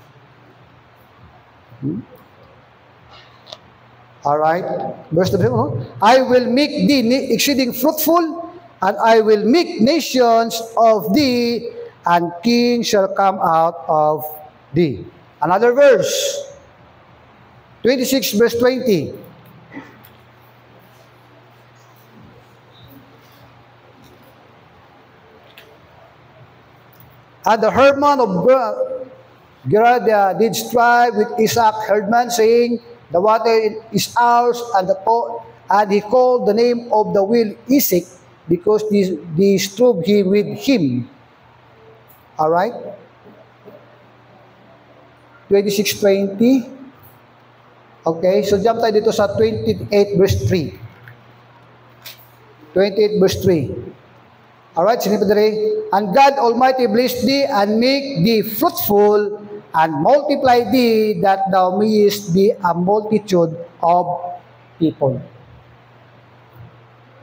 Alright? Verse 2, I will make thee exceeding fruitful, and I will make nations of thee, and king shall come out of thee. Another verse, 26 verse 20. And the herdman of Gerar did strive with Isaac herdman, saying, the water is ours, and he called the name of the well Isaac, because they strove he with him. Alright? 26:20. Okay, so jump tayo dito sa 28 verse 3. 28 verse 3. Alright, sinipad rin. And God Almighty bless thee, and make thee fruitful, and multiply thee, that thou mayest be a multitude of people.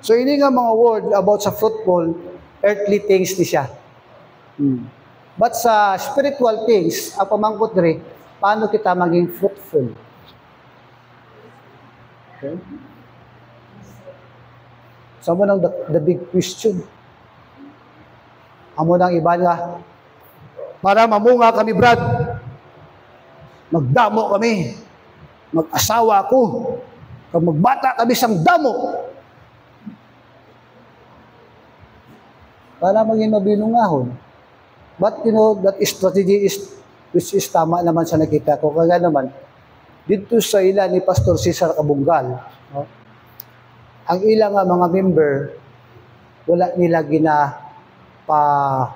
So, ini nga mga word about sa fruitful, earthly things ni siya. But sa spiritual things, ang pamangkot rin, paano kita maging fruitful? Okay? So, mo nang the big question. Amo nang iba nga, para mamunga kami, Brad. Magdamo kami. mag-asawa ko, kag magbata kami sang damo. Para maging mabinungahon. But that strategy which is tama naman sa nakita ko. Kaya naman, dito sa ila ni Pastor Cesar Cabungal, no? Ang ilang mga member, wala nila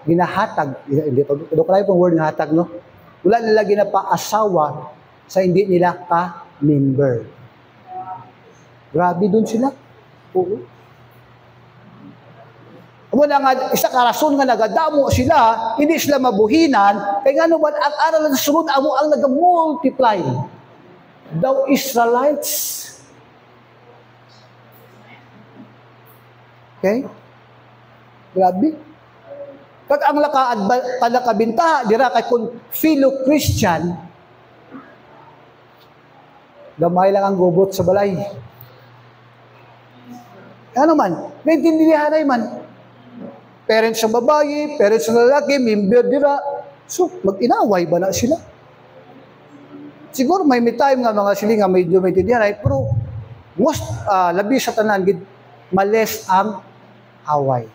ginahatag, hindi pa, kaya pong word ng hatag, no? Wala nila ginapaasawa sa hindi nila ka-member. Grabe dun sila. Oo. Wala nga, isa karason nga nagadamo sila, hindi sila mabuhinan, kaya nga naman, ang aral na sunod, amo ang nag-multiply. Thou Israelites. Okay? Grabe. Kag ang nakabintaha, dira kay kung fellow Christian, gamay lang ang gubot sa balay. Ano man, naintindihan na man. Parents sa babae, parents sa lalaki, member dira. So, mag-inaway ba na sila? Siguro may time nga mga sila nga medyo may tindihan, pero most, labi sa tanan, males ang away.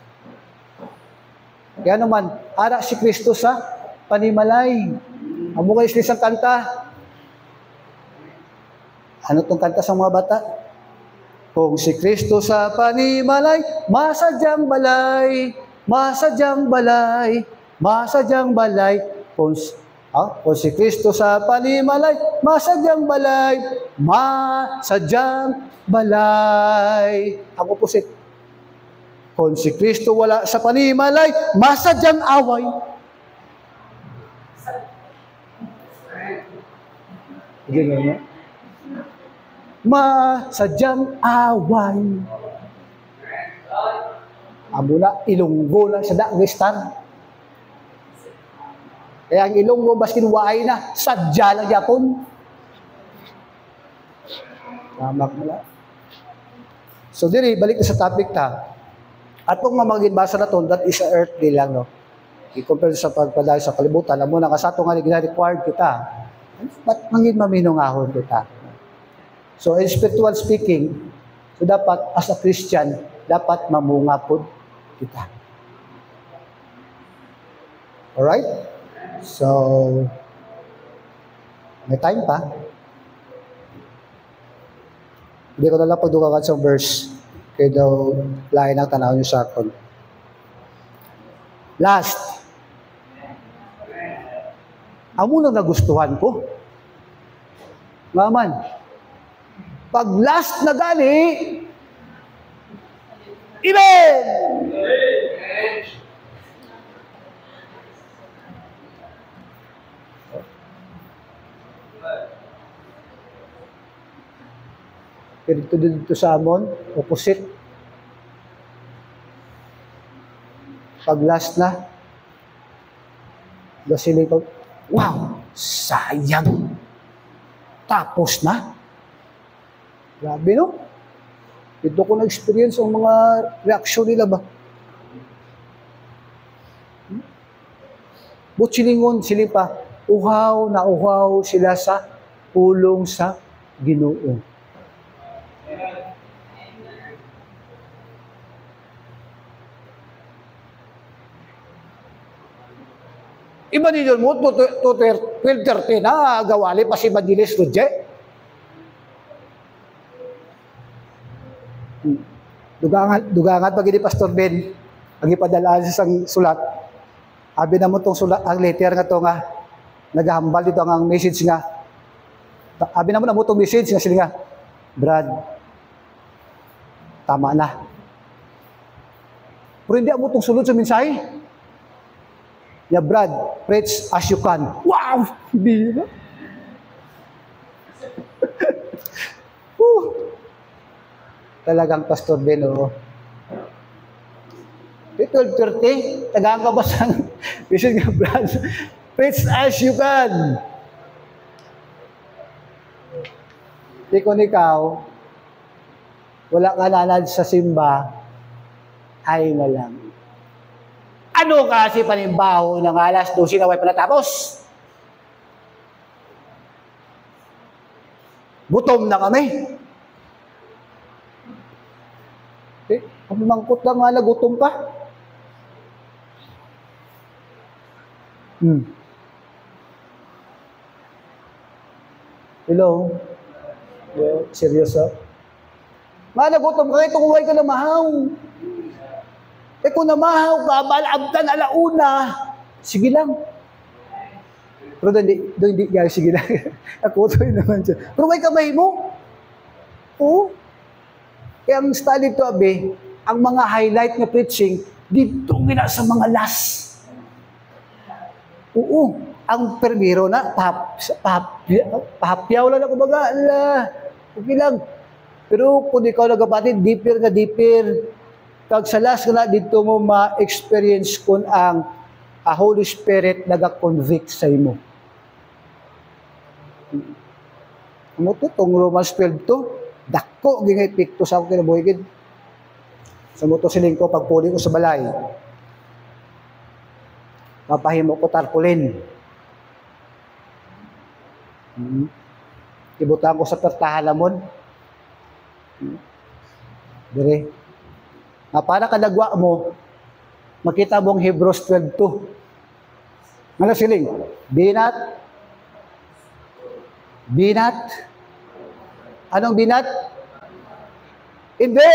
Kaya naman, ara si Kristo sa panimalay. Amo kayo isang kanta. Ano tong kanta sa mga bata? Kung si Kristo sa panimalay, masadyang balay, masadyang balay, masadyang balay. Kung si Kristo sa panimalay, masadyang balay, masadyang balay. Ang opposite. Kung si Kristo wala sa panimalay, masadyang away. Ganyan mo? Masadyang away. Amo na, Ilonggo na sa Dagestan. Kaya ang Ilonggo, baskin waay na, sadya lang yapon. Tamak mo lang. So, diri, balik na sa topic ta. At kung mamaginbasa na to, that is a earthly lang, no? I-compare sa pagpadala sa kalibutan, amo na kasato nga gina-required kita. Ba't mangin maminungahon kita? So, in spiritual speaking, so dapat, as a Christian, dapat mamunga po kita. Alright? So, may time pa. Hindi ko nalang pagdukakan sa verse. Kaya daw, lain ang tanaw niyo sa akin. Last. Amo nang nagustuhan ko. Ngaman, pag last na gani, Amen! Pero dito sa amon, opposite. Pag last na, sila pag, wow, sayang. Tapos na. Grabe, no? Dito ko na-experience ang mga reaksyon nila ba? But silingon, siling pa, uhaw na uhaw sila sa pulong sa Ginoo. Iba ninyo mo, 12:30 na, gawali pa si Madilis Rudje. Dugangan pag ni Pastor Ben, ang ipadala sa isang sulat, abi na mo tong sulat, ang letter nga to nga, naghahambal dito ang message nga, abi na mo tong message nga sila nga, Brad, tama na. Pero hindi mo tong sulod sa mensahe. Ya Brad, preach as you can. Wow! Bira. Talagang Pastor Ben, oh. 12:30, tagaan ka ba sa vision nga, Brad? Preach as you can. Di kung ikaw, wala ka lalad sa simba, ay na lang. Ano kasi panimbaho ng alas 12 na way panatapos? Gutom na kami. Eh, pamangkot lang nga na gutom pa. Hello? Yeah, seryoso? Nga nagutom ka, itong huwag ka na mahaw. Eh kung namahaw ka, balabtan alauna, sige lang. Pero hindi guys, sige lang. Ako to naman siya. Pero may kamay mo. Oo. Kaya ang study to, abe, ang mga highlight na preaching, dito gina sa mga last. Oo. Ang permiro na, pahapyaw lang ako baga. Okay lang. Pero kung ikaw nagkapatid, deeper na deeper. Pag sa last ka na, dito mo ma-experience kung ang Holy Spirit nag-convict sa imo. Ano to? Itong Romans 12 to, dako, gingay pikto sa ako kinabuhigid. Sa moto siling ko, pagpuli ko sa balay, mapahimo ko tarpulin. Ibutan ko sa pertahan lamon. Dire. Para kadagwa mo, makita mo ang Hebrews 12:2. Ano siling? Binat? Anong binat? Hindi!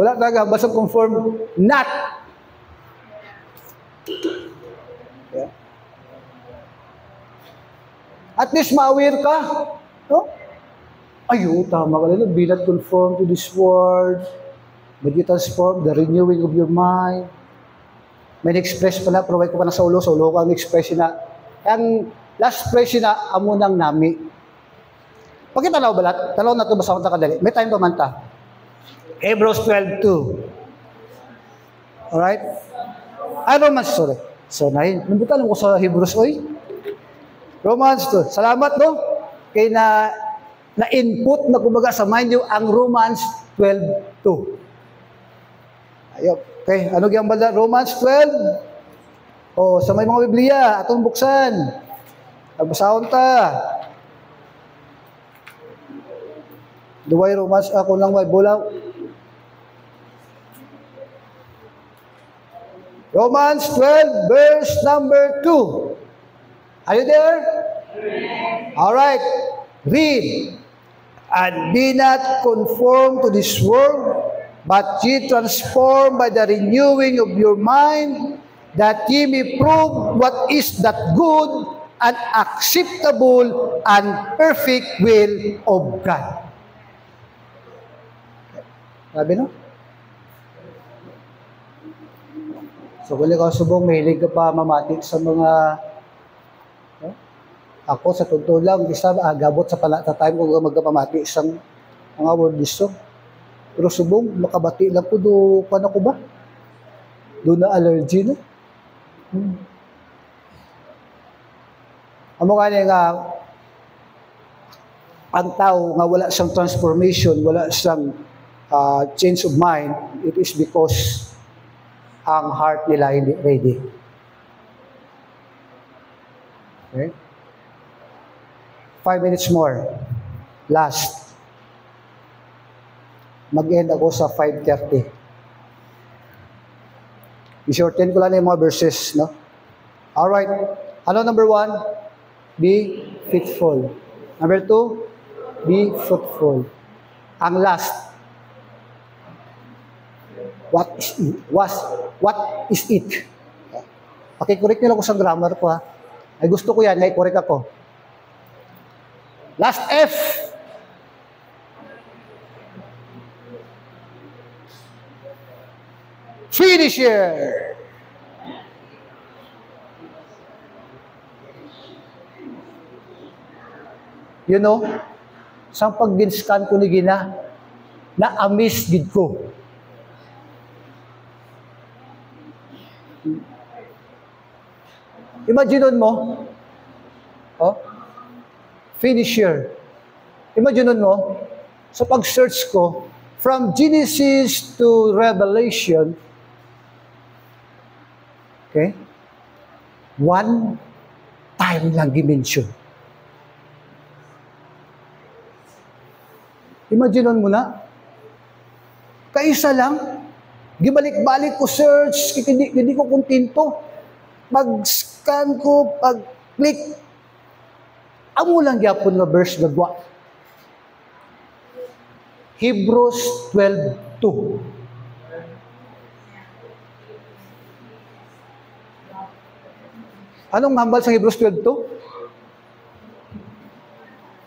Wala talaga, basta conform, not. Yeah. At least ma-aware ka. No? Ayun, tama ka lang. Be not conform to this world, but you transform the renewing of your mind. May express pa na, provide ko pa na sa ulo ko ang express na. Ang last express na, amo nang nami. Pagkitalaw balat, talaw na ito basta kong kadali. May time pa man ta. Hebrews 12:2. Alright? Romans, sorry. So, nambutan ko sa Hebrews, oy. Romans 2. Salamat, no? Kaya na-input na kumbaga sa mind nyo ang Romans 12:2. Ayop. Okay, ano yung bala? Romans 12. O, sa may mga Biblia, atong buksan. Nagbasahon ta. Duway Romans, ako lang way bulaw. Romans 12, verse number 2. Are you there? Alright. Read. And be not conformed to this world, but ye transformed by the renewing of your mind, that ye may prove what is that good and acceptable and perfect will of God. Sabi no? So, kung ikaw subong, mahilig ka pa mamati sa mga ako sa totoo lang, isa gabot sa time ko magpamati isang mga word listo. Pero subong, makabati lang ko, paano ko ba? Doon na allergy na. Amo nga nga, ang tao nga wala siyang transformation, wala siyang change of mind, it is because ang heart nila hindi ready. Okay? 5 minutes more. Last. Mag-end ako sa 5:30. I-shorten ko lang yung mga verses, no? Alright. Ano number 1? Be faithful. Number 2? Be fruitful. Ang last. What is it? Okay, correct nyo lang ko sa grammar ko, ha? Ay, gusto ko yan, ay correct ako. Last F. Finisher. You know, sa pag-ginskan ko ni Gina, na-amiss gid ko. Imagine mo, finisher. Imagine mo, sa pag-search ko, from Genesis to Revelation, okay, 1,000 time lang gimension. Imagine mo na, kaisa lang, gibalik-balik ko search, hindi ko kontento. Pag-scan ko, pag-click, amo lang gyapon nga verse gagwa. Hebrews 12:2. Anong hambal sa Hebrews 12:2?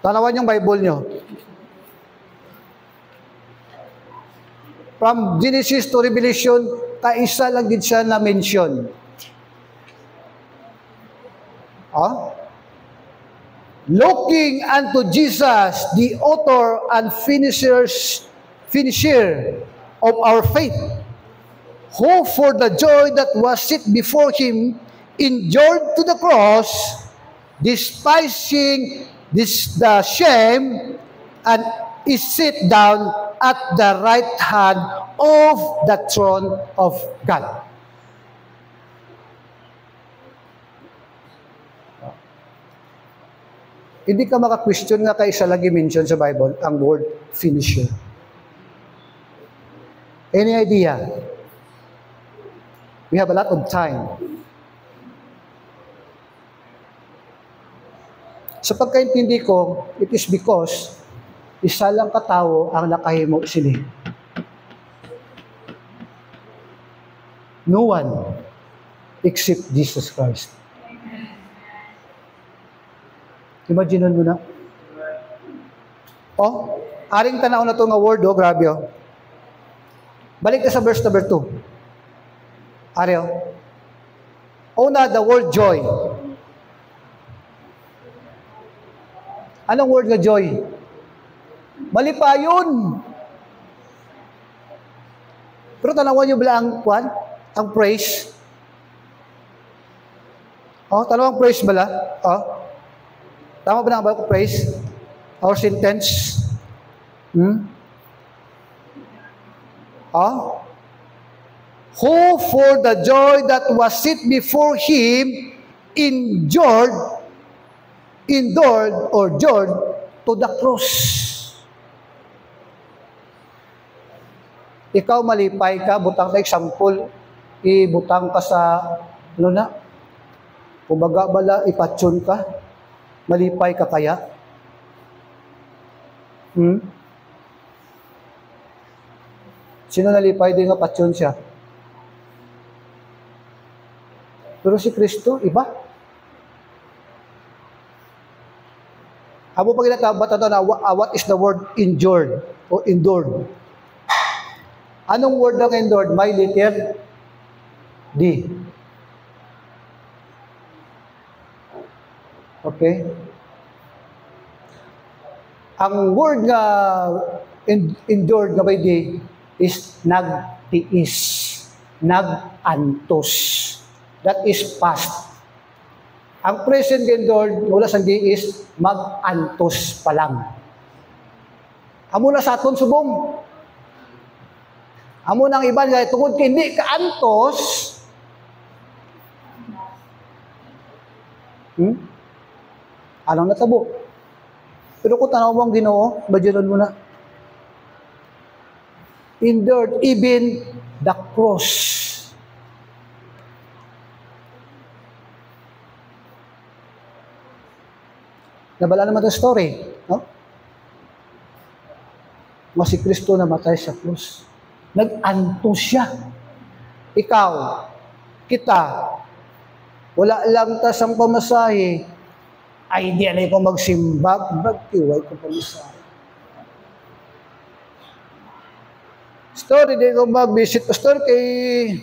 Tanawan yung Bible nyo. From Genesis to Revelation, kaisa lang din siya na mention. Looking unto Jesus, the author and finisher of our faith, who for the joy that was set before him endured to the cross, despising the shame, and is sit down at the right hand of the throne of God. Hindi ka maka-question nga kaisa lagi mention sa Bible ang word finisher. Any idea? We have a lot of time. Sa pagkaintindi ko, it is because isa lang katao ang nakahimo sini. No one except Jesus Christ. Imagine mo na. Aring tanaw na to nga word, grabe Balik ka sa verse number 2. Ari Una, the word joy. Anong word nga joy? Mali pa yun. Pero tanawan nyo ba ang praise? Tanawang praise bala? Tama ba na ang praise? Our sentence? Who for the joy that was set before him endured to the cross. Ikaw malipay ka, butang sa example, ibutang ka sa, kumbaga bala, ipatsyon ka, malipay ka kaya? Sino nalipay din nga patsyon siya? Pero si Kristo, iba. Amo pag inatabat na what is the word endured o endured? Anong word ng endured? May letter D. Okay? Ang word nga endured nga by D is nagtiis, nagantos. That is past. Ang present endured, mula sa D is mag-antos pa lang. Amo na sa aton subong. Amo nang iban nga tungod kay hindi ka antos. Anong natabo? Pero kung tanaw mo ang Ginoo, badyanon mo na. Endured even the cross. Nabala naman itong story, no? Mas si Kristo namatay sa krus. Nag-antos siya. Ikaw, kita, wala lang tas ang pamasahe, ay di alay ko magsimba, bagtiway ko pamasahe. Story, di ko mag-visit pastor kay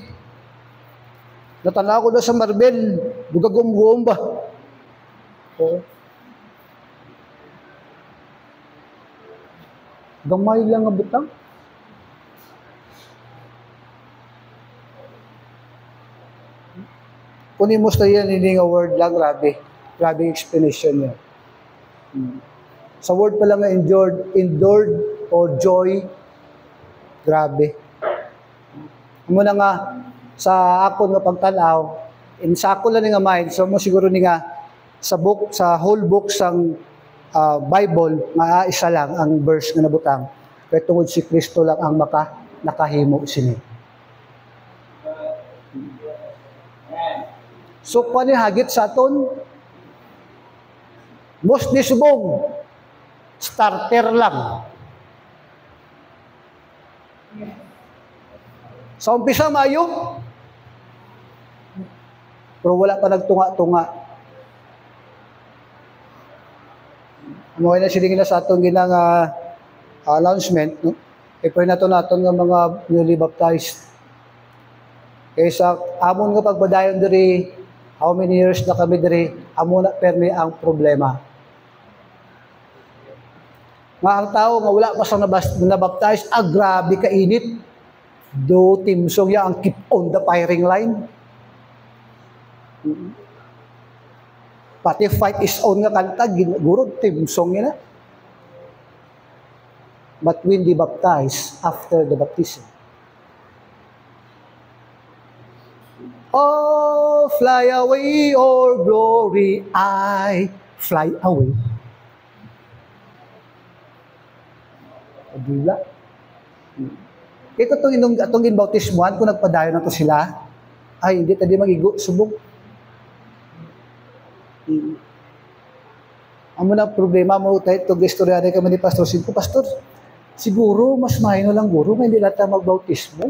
natanaw ko na sa Marbel, dugagum-gum ba? Gamay lang nga butang. Kunin mo sa yan, hindi nga word lang, grabe. Grabe explanation niya. Sa word pa lang nga endured or joy, grabe. Muna nga, sa ako nga pagtanaw, sa ako lang nga mind, so mo siguro ni nga, sa whole book sang Bible nga isa lang ang verse nga nabutang kay tungod si Kristo lang ang nakahimo sini. So kung ano hagit sa aton, most ni subong starter lang. Sa umpisa maayo, pero wala pa nagtunga-tunga. Ano na siling na sa atong ginang announcement, no? I-pray na to naton nga mga newly baptized. Kaysa amon nga pagbadayon diri, how many years na kami diri, amon na permi ang problema. Nga ang tao nga wala pa sa nabaptize, grabe ka init. Do timsong ya ang keep on the firing line. Pati fight is on nga kanta, guro timsong yan na. But when they baptize, after the baptism, oh, fly away, or glory, I fly away. Adula. Ito itong inbautismuhan, kung nagpadayon na to sila, ay hindi tadi magigo, subong. Amo na problema mo tayo, itong istorya rin kami ni Pastor Cinco. Pastor, siguro, mas mahino lang guro, may hindi natin magbautismo.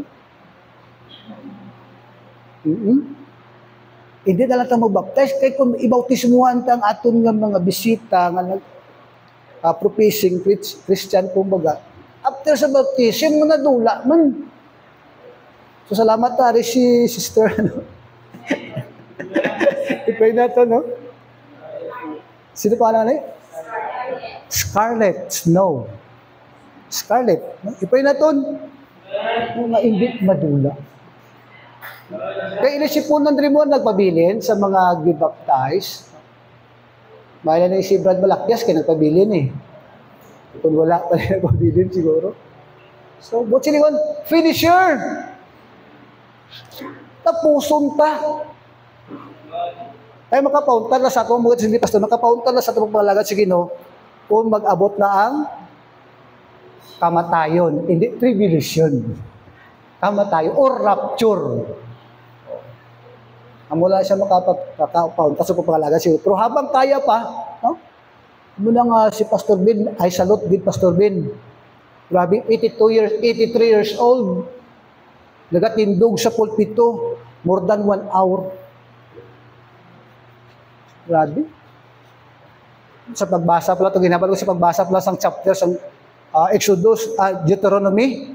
Hindi na natin magbaptize, kaya kung ibautismuhan tang aton nga mga bisita, nga professing Christian, kumbaga, after sa baptism, mo nadula man. So, salamat tari si sister, ano? I-pray na to, no? Sino pa na Scarlett Snow. Scarlett. No? I-pray na to. Mga hindi madula. Kaya inisipunan rin mo nagpabilin sa mga gibaptize. Mahal na si Brad Malakyas, kaya nagpabilin eh. Kung wala pa rin nagpabilin siguro. So, buat silingon, finisher! Tapuson pa. Ay makapauntan na sa ito, mga hindi pastor, makapauntan na sa ito pagpalagad si Ginoo kung mag-abot na ang kamatayon, hindi tribulation. Kamatayon or rapture. Mula siya makapauntan sa pagpalagad si Ginoo. Pero habang kaya pa, no? Muna nga si Pastor Ben, ay salute din Pastor Ben. Grabe, 83 years old. Nagatindog sa pulpito, more than 1 hour. Grabe. Sa pagbasa pala, ito ginabal ko sa pagbasa pala sa chapter sa Exodus, Deuteronomy.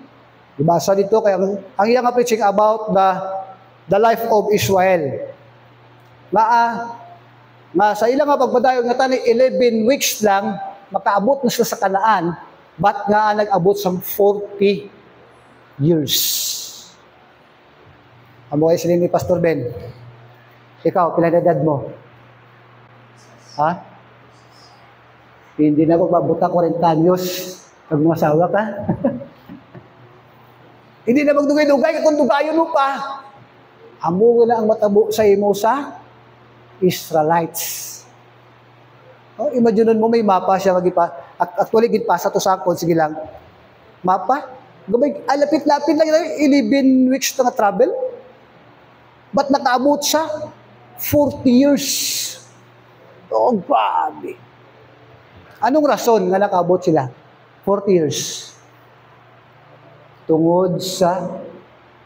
Ibasa dito, kaya ang iyang preaching about the life of Israel. Nga sa ilang nga pagbadayon nga tani 11 weeks lang makaabot na sila sa Kanaan, but nga nag-abot sa 40 years. Amo ay sila ni Pastor Ben. Ikaw, pila na edad mo? Ha? Hindi na magbabuta 40 anyos pag masawa ka. Hindi na magdugay-dugay kung dugayon mo pa. Amo na ang matabo sa imo sa Israelites. Oh, imagine mo may mapa siya actually ginpasa to sa akon, sige lang. Mapa? Gabay, lapit-lapit lang 11 weeks na travel. But nakaabot sa 40 years. Oh, grabe. Anong rason nga nakaabot sila? 40 years. Tungod sa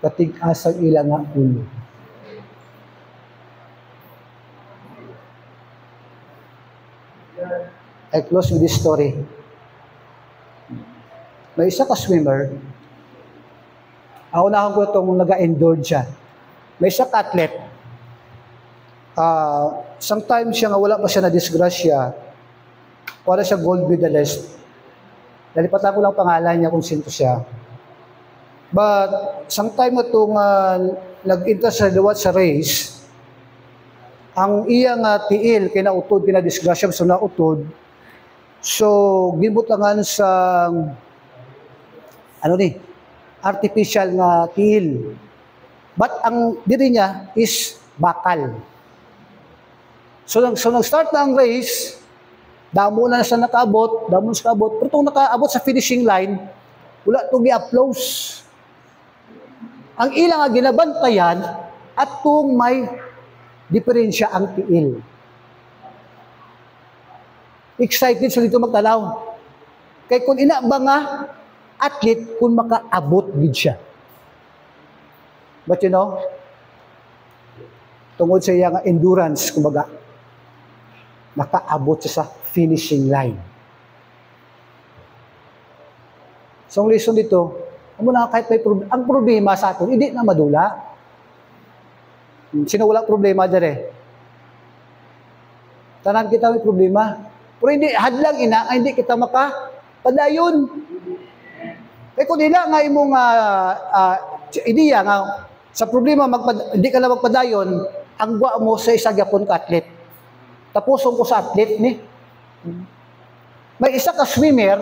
katig-asang ilang nga ulo. I close with this story. May isa ka swimmer. Ako ko itong nag-endured siya. May isa ka athlete. Sometimes siya nga wala pa siya na disgrasya. Wala siya gold medalist. Nalipatan ko lang pangalan niya kung sino siya. But sometime itong nag-interest sa race, ang iyang tiil, kinautod, kinadisgrasya, so nautod. So, gibutangan sa, artificial nga tiil. But ang diri niya is bakal. So nag-start na ang race, damo na siya nakaabot, pero itong nakaabot sa finishing line, wala itong i-applause. Ang ilang nga ginabantayan, at kung may diferensya ang tiil. Excited sila dito magtanaw. Kaya kung ina ba nga, athlete, kung makaabot gid siya. But you know, tungod sa iyang endurance, kumbaga, nakaabot siya sa finishing line. So, ang lesson dito, muna kahit may ang problema sa atin, hindi na madula. Sino walang problema dire? Tanan kita may problema. Pero hindi, hadlang ina, hindi kita makapadayon. Kaya kung nila nga imong ideya nga, sa problema, hindi ka na magpadayon, ang gwa mo sa isa gyapon ka athlete. Tapos ko sa athlete ni. May isa ka swimmer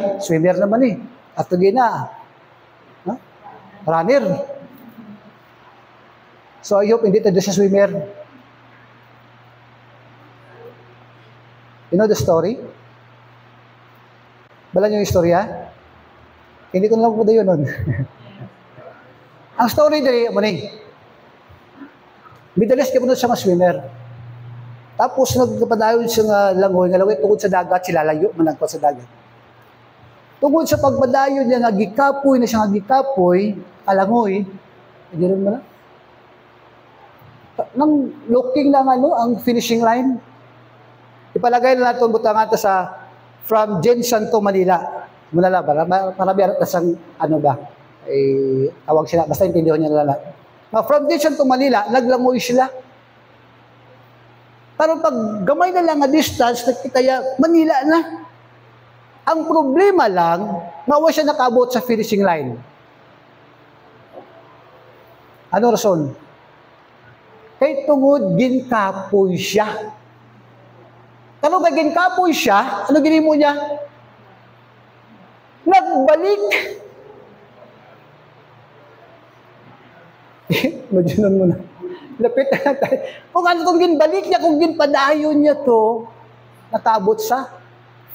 naman eh. At na, runner. So I hope hindi tayo sa swimmer. You know the story? Bala niyo yung istorya? Hindi ko na lang pwede yun nun. Ang story dali, midalas ka po sa mga swimmer. Tapos nagpadayon siya nga langoy tungkol sa dagat, sila layo managpat sa dagat. Tungkol sa pagpadayon niya, nagikapoy na siya nagikapoy, alangoy, hindi rin mo na. Nang looking lang ang finishing line, ipalagay na natin butangan sa from Jensen to Manila. Mula lang, para biyarat na sang tawag sila, basta intindihan niya na lang. From Jensen to Manila, naglangoy sila. Pero pag gamay na lang ang distance, nakita niya, Manila na. Ang problema lang, mawa siya nakaabot sa finishing line. Ano rason? Kay tungod, ginkapoy siya. Kano kay ginkapoy siya, ano ginimo niya? Nagbalik. Madyunan mo na. Lapit na tayo. Kung ano kung ginbalik niya, kung ginpadayon niya to, nakaabot sa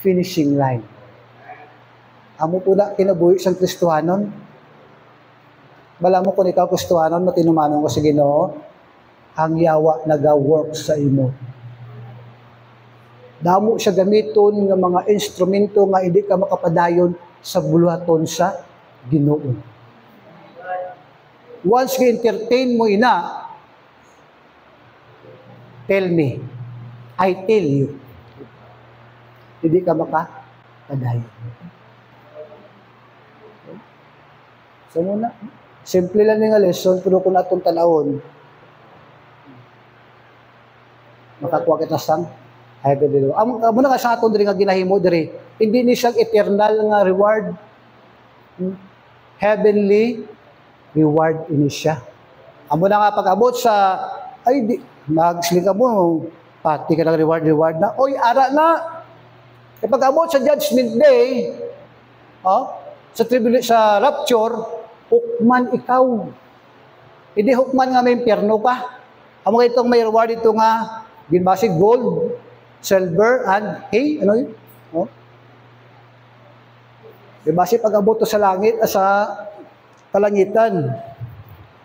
finishing line. Amo po na kinabuhi siyang Kristohanon. Bala mo kung ikaw Kristohanon, matinumanon ko sa Ginoo, ang yawa naga-work sa imo. Damo siya gamiton ng mga instrumento nga hindi ka makapadayon sa buluhaton sa Ginoo. Once ga-entertain mo ina, tell me, I tell you, hindi ka makapadayon. So muna, simple lang nga lesson, pero kung natong tanawon, makakuha kita sang heavenly reward. Muna ka sa aton diri nga ginahimo diri, hindi ni siyang eternal nga reward. Heavenly reward ini siya. Amo na nga pag-abot sa magslika mo, pati ka ng reward na, oy, ara na. E pag-abot sa judgment day, sa rapture, hukman ikaw. Hindi hukman nga may impyerno ka. Amo itong may reward ito nga, ginbasig gold, silver, and hay, ano yun? Ginbasig pag-abot sa langit, sa kalangitan,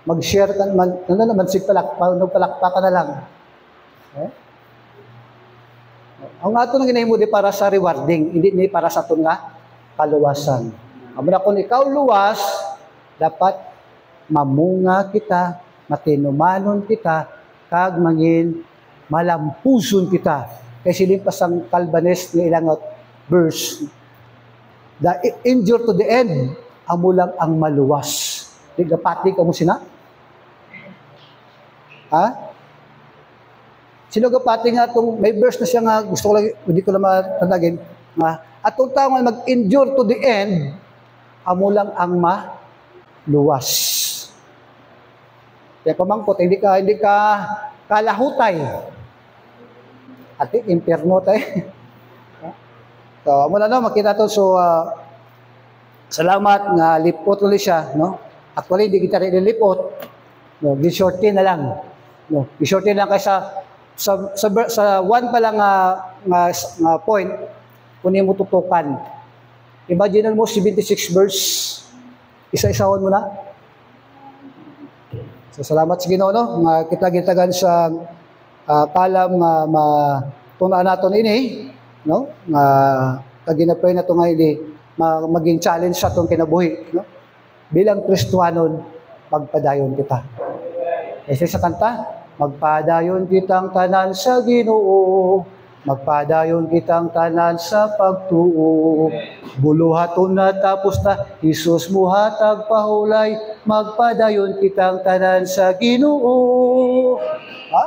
mag-share ka, palakpa ka na lang. Ang ato nang ginahimo di para sa rewarding, hindi ni para sa aton nga kaluwasan. Amo na kung ikaw luwas, dapat mamunga kita, matinumanon kita, kag mangin malampuson kita. Kasi limpas ang Calvinist nga ilang verse, the endure to the end, amo lang ang maluwas. Di gapati ka mo sina? Ha? Sino gapati nga itong, may verse na siya nga, gusto ko lang, hindi ko lang matanagin, at kung tao mag-endure to the end, amo lang ang maluwas. Kaya pamangkot, hindi ka kalahutay. At impierno tayo. So, muna na, makita to. So, salamat nga lipot ulit siya, no? Actually, hindi kita rin lipot. No, di-shorty na lang. No, di-shorty lang kaysa sa one pa lang nga point, kunin mo tutukan. Imagine mo 76 verse, isa-isahon mo na. So salamat sa Ginoo no, nga kita gitagan sa kalam nga tunaan naton ini, no? Nga kaginapay na to nga ini maging challenge sa atong kinabuhi, no? Bilang Kristiyanon, magpadayon kita. Kasi sa kanta, magpadayon kitang tanan sa Ginoo, magpadayon kitang tanan sa pagtuo. Buluhaton na tapos na, Hesus mo hatag pahulay, magpadayon kitang tanan sa Ginoo. Ha?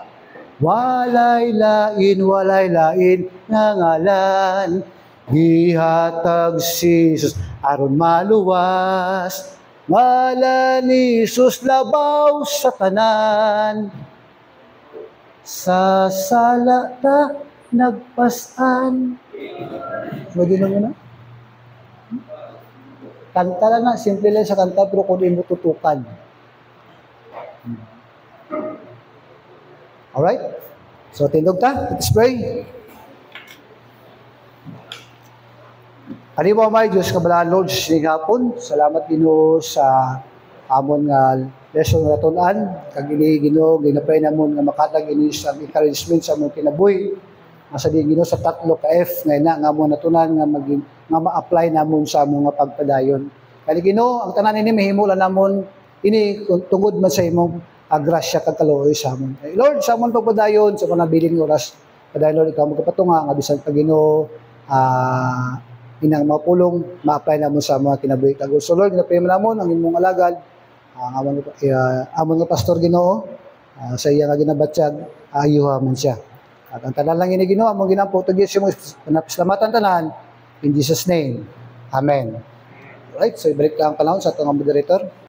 Walay lain nga ngalan, gihatag si Jesus aron maluwas. Ngalan ni Jesus labaw sa tanan, sa sala ta nagpasan. Magino mo na? Kanta lang na, simple lang sa kanta, pero kung mo tutukan. Alright? So, tindog ta. Let's pray. Hariwa may Diyos kabalaan Lord, sining hapon. Salamat Ginoo sa amon nga lesson nga tunan. Kag ini Ginoo, ginapray namon nga makatag ini sa encouragement sa among kinabuhi. Asa di Ginoo sa tatlo ka F nga mo natunan nga maging nga ma-apply namon sa among nga pagpadayon. Kani Ginoo, ang tanan ini mahimo lang namon ini tungod man sa imong grasya kag kaluoy sa amon. Lord, sa amon pagpadayon sa panabiling oras, padayon Lord ikaw magpatunga nga bisan pa Ginoo inang mapulong ma-apply namon sa mga kinabuhi kag so Lord, napay namon ang imong alagad amon nga pastor Ginoo sa iya nga ginabatyag ayuha man siya. At ang tanan lang ini Ginoo among ginampo tugis mo panapasalamatan tanan in Jesus name. Amen. Right, so ibalik lang ang panahon sa atong moderator.